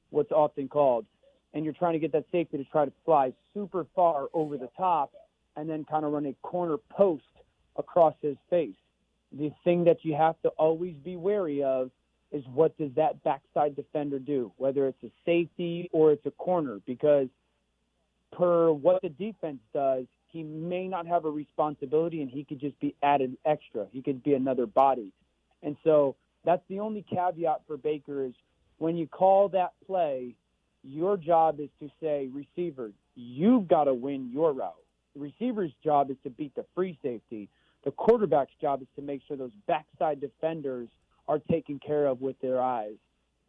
what's often called. And you're trying to get that safety to try to fly super far over the top and then kind of run a corner post across his face. The thing that you have to always be wary of is what does that backside defender do, whether it's a safety or it's a corner, because per what the defense does, he may not have a responsibility and he could just be added extra. He could be another body. And so that's the only caveat for Baker is when you call that play, your job is to say, receiver, you've got to win your route. The receiver's job is to beat the free safety. The quarterback's job is to make sure those backside defenders are taken care of with their eyes.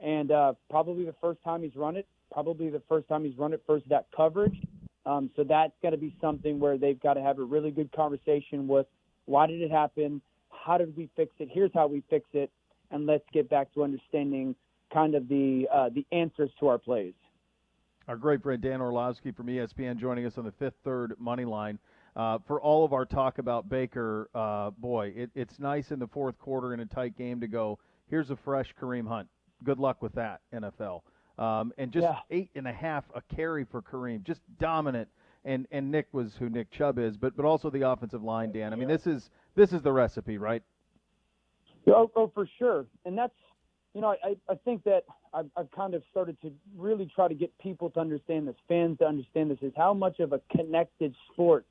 And probably the first time he's run it, versus that coverage. So that's got to be something where they've got to have a really good conversation with why did it happen? How did we fix it? Here's how we fix it. And let's get back to understanding kind of the answers to our plays. Our great friend Dan Orlovsky from ESPN joining us on the Fifth Third Money Line. For all of our talk about Baker, it's nice in the fourth quarter in a tight game to go, here's a fresh Kareem Hunt. Good luck with that, NFL. And just 8.5 a carry for Kareem, just dominant. And Nick was who Nick Chubb is, but also the offensive line, Dan. I mean, this is the recipe, right? Oh, for sure. And that's, I think that I've kind of started to really try to get people to understand this, fans to understand this, is how much of a connected sport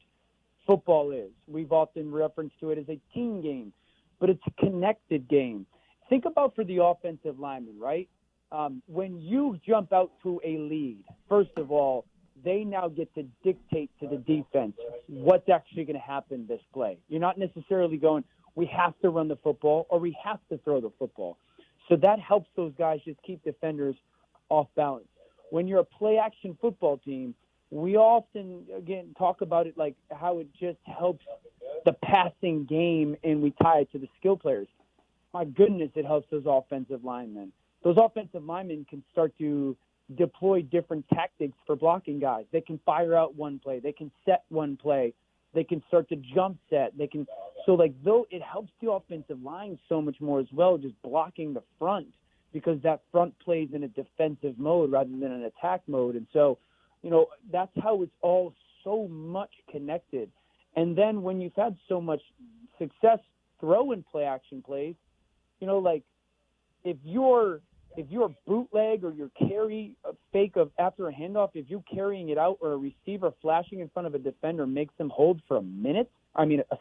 football is. We've often referenced to it as a team game, but it's a connected game. Think about for the offensive lineman, right? When you jump out to a lead, first of all, they now get to dictate to the defense what's actually going to happen this play. You're not necessarily going, we have to run the football or we have to throw the football. So that helps those guys just keep defenders off balance. When you're a play-action football team, we often, again, talk about it like how it just helps the passing game and we tie it to the skill players. My goodness, it helps those offensive linemen. Those offensive linemen can start to deploy different tactics for blocking guys. They can fire out one play. They can set one play. They can start to jump set. Though it helps the offensive line so much more as well, just blocking the front, because that front plays in a defensive mode rather than an attack mode. And so, that's how it's all so much connected. And then when you've had so much success throwing play action plays, if your bootleg or your carry a fake of after a handoff, if you're carrying it out or a receiver flashing in front of a defender makes them hold for a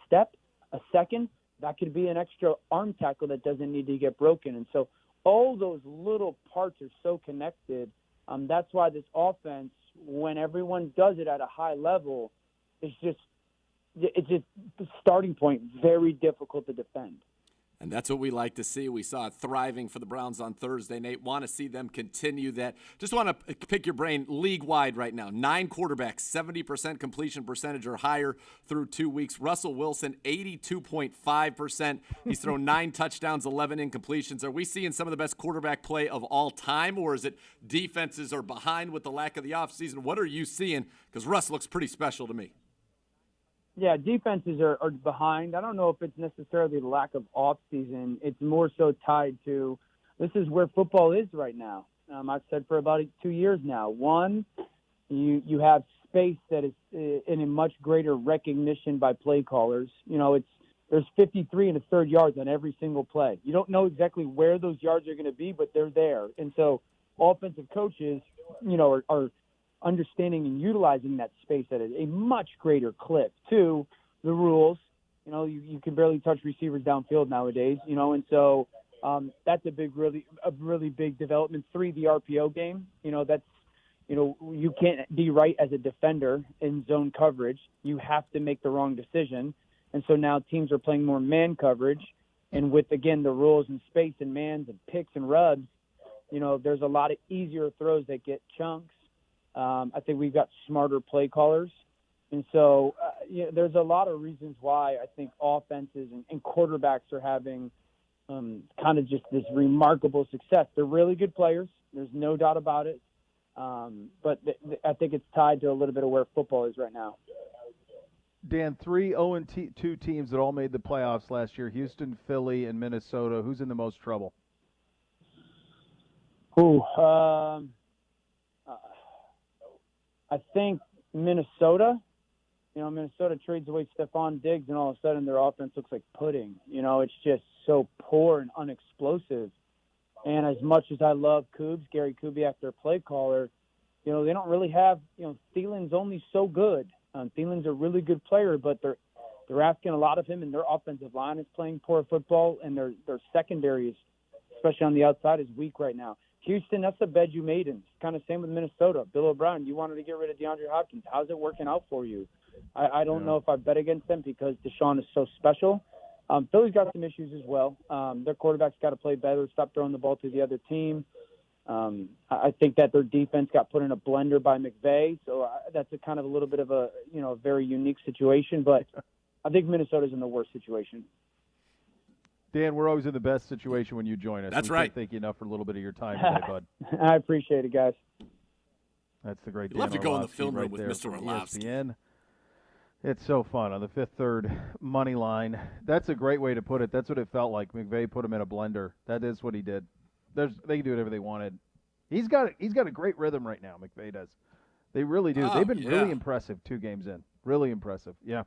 step, a second, that could be an extra arm tackle that doesn't need to get broken. And so all those little parts are so connected. That's why this offense, when everyone does it at a high level, it's just the starting point, very difficult to defend. And that's what we like to see. We saw it thriving for the Browns on Thursday, Nate. Want to see them continue that. Just want to pick your brain league-wide right now. 9 quarterbacks, 70% completion percentage or higher through 2 weeks. Russell Wilson, 82.5%. He's thrown 9 touchdowns, 11 incompletions. Are we seeing some of the best quarterback play of all time, or is it defenses are behind with the lack of the offseason? What are you seeing? Because Russ looks pretty special to me. Yeah, defenses are behind. I don't know if it's necessarily the lack of off-season. It's more so tied to this is where football is right now. I've said for about 2 years now. One, you have space that is in a much greater recognition by play callers. There's 53 and a third yards on every single play. You don't know exactly where those yards are going to be, but they're there. And so offensive coaches, are understanding and utilizing that space at a much greater clip. Two, the rules. You can barely touch receivers downfield nowadays. And so that's a really big development. 3, the RPO game. You can't be right as a defender in zone coverage. You have to make the wrong decision. And so now teams are playing more man coverage. And with, again, the rules and space and mans and picks and rubs, there's a lot of easier throws that get chunks. I think we've got smarter play callers. And so there's a lot of reasons why I think offenses and quarterbacks are having kind of just this remarkable success. They're really good players. There's no doubt about it. But I think it's tied to a little bit of where football is right now. Dan, 3 0-2 teams that all made the playoffs last year, Houston, Philly, and Minnesota. Who's in the most trouble? I think Minnesota. Minnesota trades away Stephon Diggs, and all of a sudden their offense looks like pudding. It's just so poor and unexplosive. And as much as I love Gary Kubiak, their play caller, they don't really have, Thielen's only so good. Thielen's a really good player, but they're asking a lot of him, and their offensive line is playing poor football, and their secondary, especially on the outside, is weak right now. Houston, that's the bed you made in. It's kind of same with Minnesota. Bill O'Brien, you wanted to get rid of DeAndre Hopkins. How's it working out for you? I don't know if I bet against them because Deshaun is so special. Philly's got some issues as well. Their quarterback's got to play better, stop throwing the ball to the other team. I think that their defense got put in a blender by McVay, so that's a kind of a little bit of a very unique situation. But I think Minnesota's in the worst situation. Dan, we're always in the best situation when you join us. That's we right. Can't thank you enough for a little bit of your time today, bud. I appreciate it, guys. That's the great You'll have to go in the Orlovsky film room right with there Mr. from Orlovsky. ESPN. It's so fun on the Fifth Third money line. That's a great way to put it. That's what it felt like. McVay put him in a blender. That is what he did. They can do whatever they wanted. He's got a great rhythm right now. McVay does. They really do. They've been really impressive 2 games in. Really impressive. Yeah,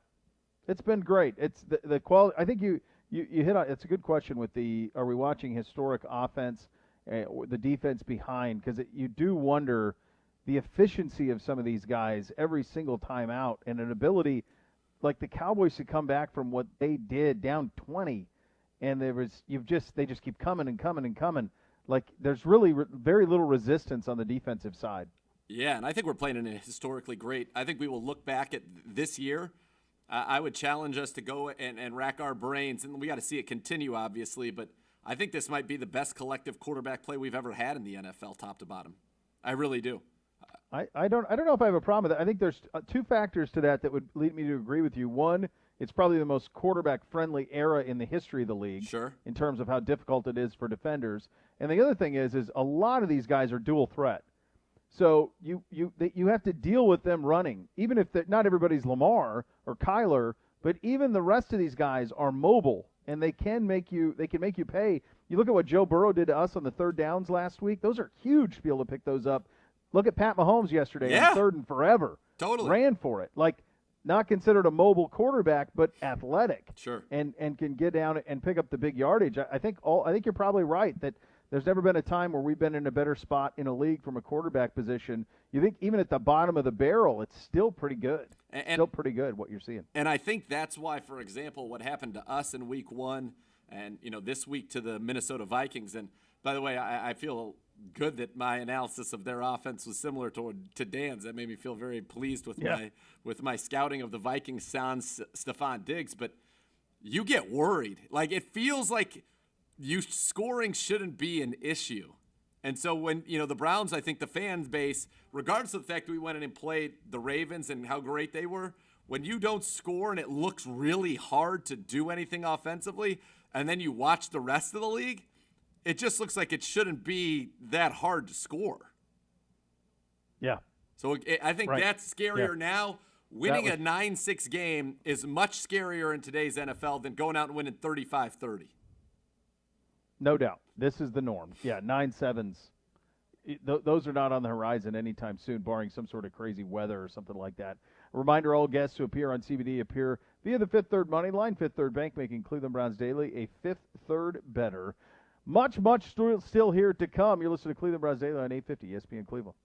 it's been great. It's the quality. I think you hit on. It's a good question with the. Are we watching historic offense, the defense behind? Because you do wonder the efficiency of some of these guys every single time out, and an ability like the Cowboys to come back from what they did down 20, and they just keep coming and coming and coming. Like there's really very little resistance on the defensive side. Yeah, and I think we're playing in a historically great. I think we will look back at this year. I would challenge us to go and rack our brains, and we got to see it continue, obviously, but I think this might be the best collective quarterback play we've ever had in the NFL, top to bottom. I really do. I don't know if I have a problem with that. I think there's two factors to that would lead me to agree with you. One, it's probably the most quarterback-friendly era in the history of the league. Sure. In terms of how difficult it is for defenders. And the other thing is a lot of these guys are dual threat. So you have to deal with them running, even if not everybody's Lamar or Kyler, but even the rest of these guys are mobile and they can make you pay. You look at what Joe Burrow did to us on the third downs last week; those are huge to be able to pick those up. Look at Pat Mahomes yesterday on third and forever. Totally ran for it. Like, not considered a mobile quarterback, but athletic. Sure. And can get down and pick up the big yardage. I think you're probably right that there's never been a time where we've been in a better spot in a league from a quarterback position. You think even at the bottom of the barrel, it's still pretty good. Still pretty good what you're seeing. And I think that's why, for example, what happened to us in week 1 and, this week to the Minnesota Vikings. And by the way, I feel good that my analysis of their offense was similar to Dan's. That made me feel very pleased with my scouting of the Vikings sans Stephon Diggs. But you get worried. Like, it feels like scoring shouldn't be an issue. And so when, the Browns, I think the fan base, regardless of the fact that we went in and played the Ravens and how great they were, when you don't score and it looks really hard to do anything offensively, and then you watch the rest of the league, it just looks like it shouldn't be that hard to score. Yeah. So I think that's scarier now. Winning a 9-6 game is much scarier in today's NFL than going out and winning 35-30. No doubt. This is the norm. Yeah, 9-7s. Those are not on the horizon anytime soon, barring some sort of crazy weather or something like that. A reminder, all guests who appear on CBD appear via the Fifth Third Money Line. Fifth Third Bank making Cleveland Browns Daily a Fifth Third better. Much still here to come. You're listening to Cleveland Browns Daily on 850 ESPN Cleveland.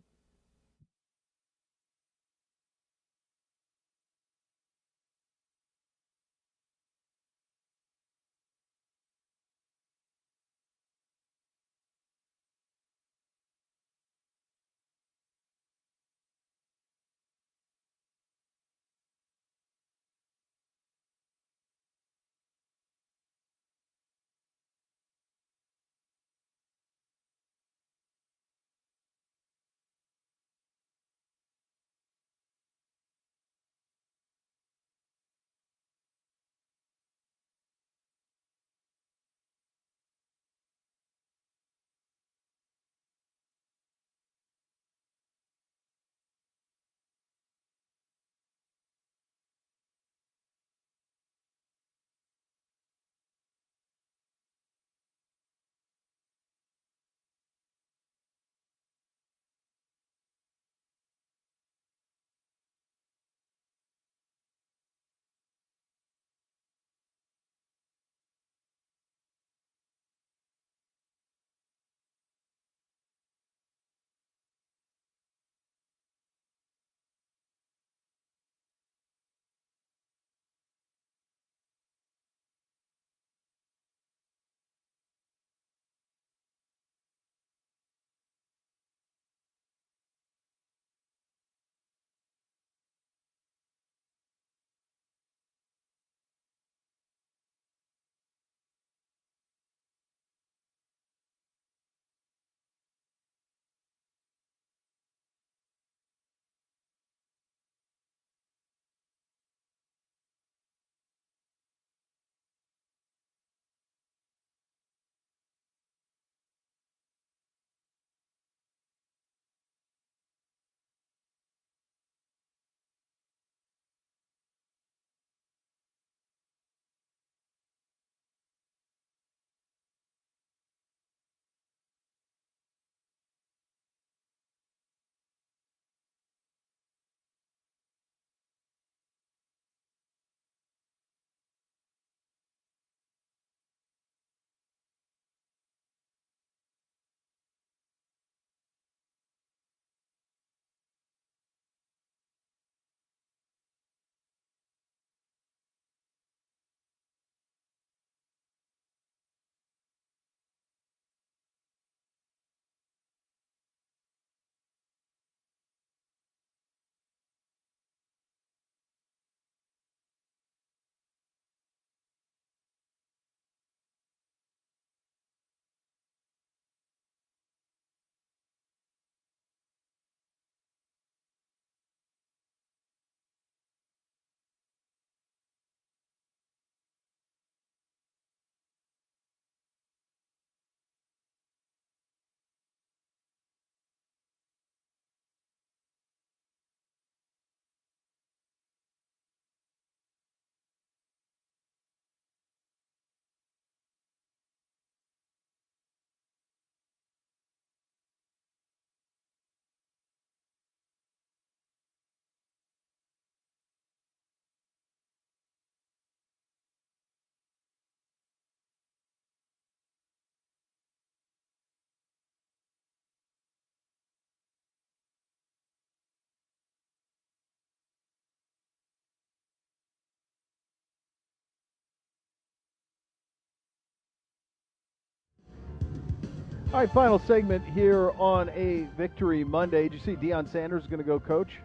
All right, final segment here on a Victory Monday. Did you see Deion Sanders is going to go coach?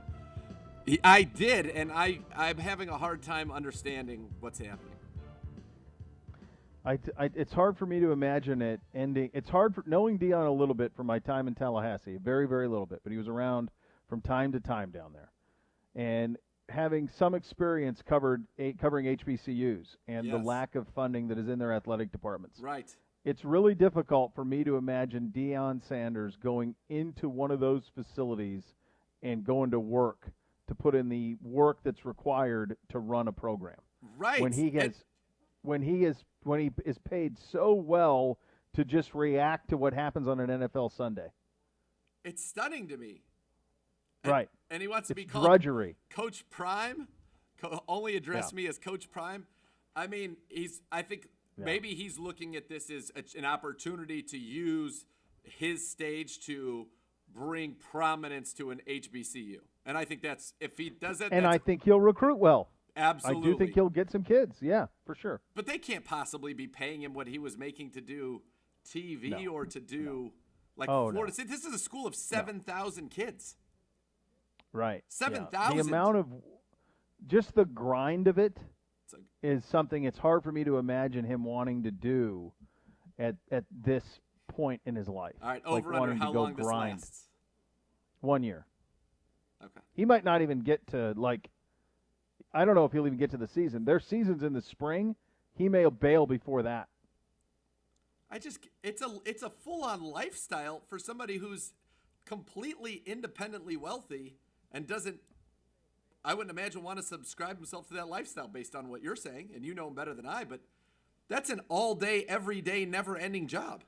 I did, and I'm having a hard time understanding what's happening. It's hard for me to imagine it ending. It's hard for knowing Deion a little bit from my time in Tallahassee, very, very little bit, but he was around from time to time down there. And having some experience covering HBCUs and the lack of funding that is in their athletic departments. Right. It's really difficult for me to imagine Deion Sanders going into one of those facilities and going to work to put in the work that's required to run a program. Right. When he is paid so well to just react to what happens on an NFL Sunday. It's stunning to me. Right. And he wants to be called drudgery. Coach Prime. Only address me as Coach Prime. I mean, I think maybe he's looking at this as an opportunity to use his stage to bring prominence to an HBCU. And I think if he does that. And I think he'll recruit well. Absolutely. I do think he'll get some kids. Yeah, for sure. But they can't possibly be paying him what he was making to do TV or to do Florida State. This is a school of 7,000 kids. Right. 7,000. The amount of just the grind of it is something it's hard for me to imagine him wanting to do at this point in his life. All right, over under how long this lasts? 1 year. Okay. He might not even get to I don't know if he'll even get to the season. Their season's in the spring. He may bail before that. It's a full-on lifestyle for somebody who's completely independently wealthy and I wouldn't imagine want to subscribe himself to that lifestyle based on what you're saying, and you know him better than I, but that's an all-day, every-day, never-ending job.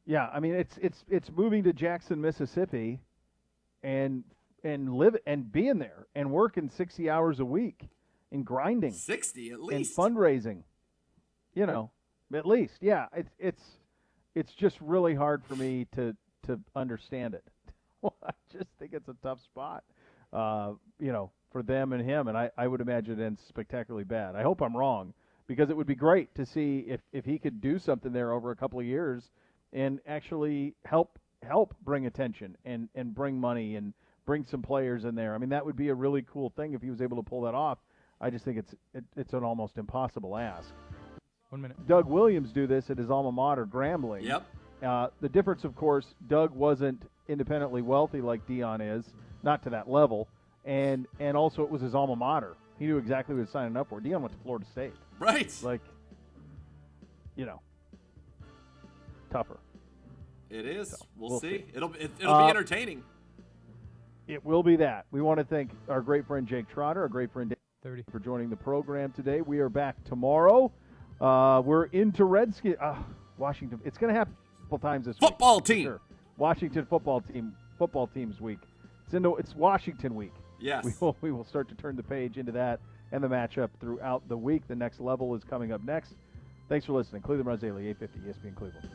Yeah, I mean it's moving to Jackson, Mississippi, and live and being there and working 60 hours a week and grinding 60 at least and fundraising, at least. Yeah, it's just really hard for me to understand it. I just think it's a tough spot, for them and him, and I would imagine it ends spectacularly bad. I hope I'm wrong, because it would be great to see if he could do something there over a couple of years and actually help bring attention and bring money and bring some players in there. I mean, that would be a really cool thing if he was able to pull that off. I just think it's an almost impossible ask. 1 minute. Doug Williams do this at his alma mater, Grambling. Yep. The difference, of course, Doug wasn't independently wealthy like Deion is, not to that level, and also it was his alma mater. He knew exactly what he was signing up for. Deion went to Florida State. Right. Tougher. It is. So, we'll see. It'll be entertaining. It will be that. We want to thank our great friend Jake Trotter, our great friend Dave 30 for joining the program today. We are back tomorrow. We're into Redskins. Washington. It's going to happen a couple times this football week. Team. Sure. Washington football team's week. It's Washington week. Yes. We will start to turn the page into that and the matchup throughout the week. The next level is coming up next. Thanks for listening. Cleveland Runs Daily, 850 ESPN Cleveland.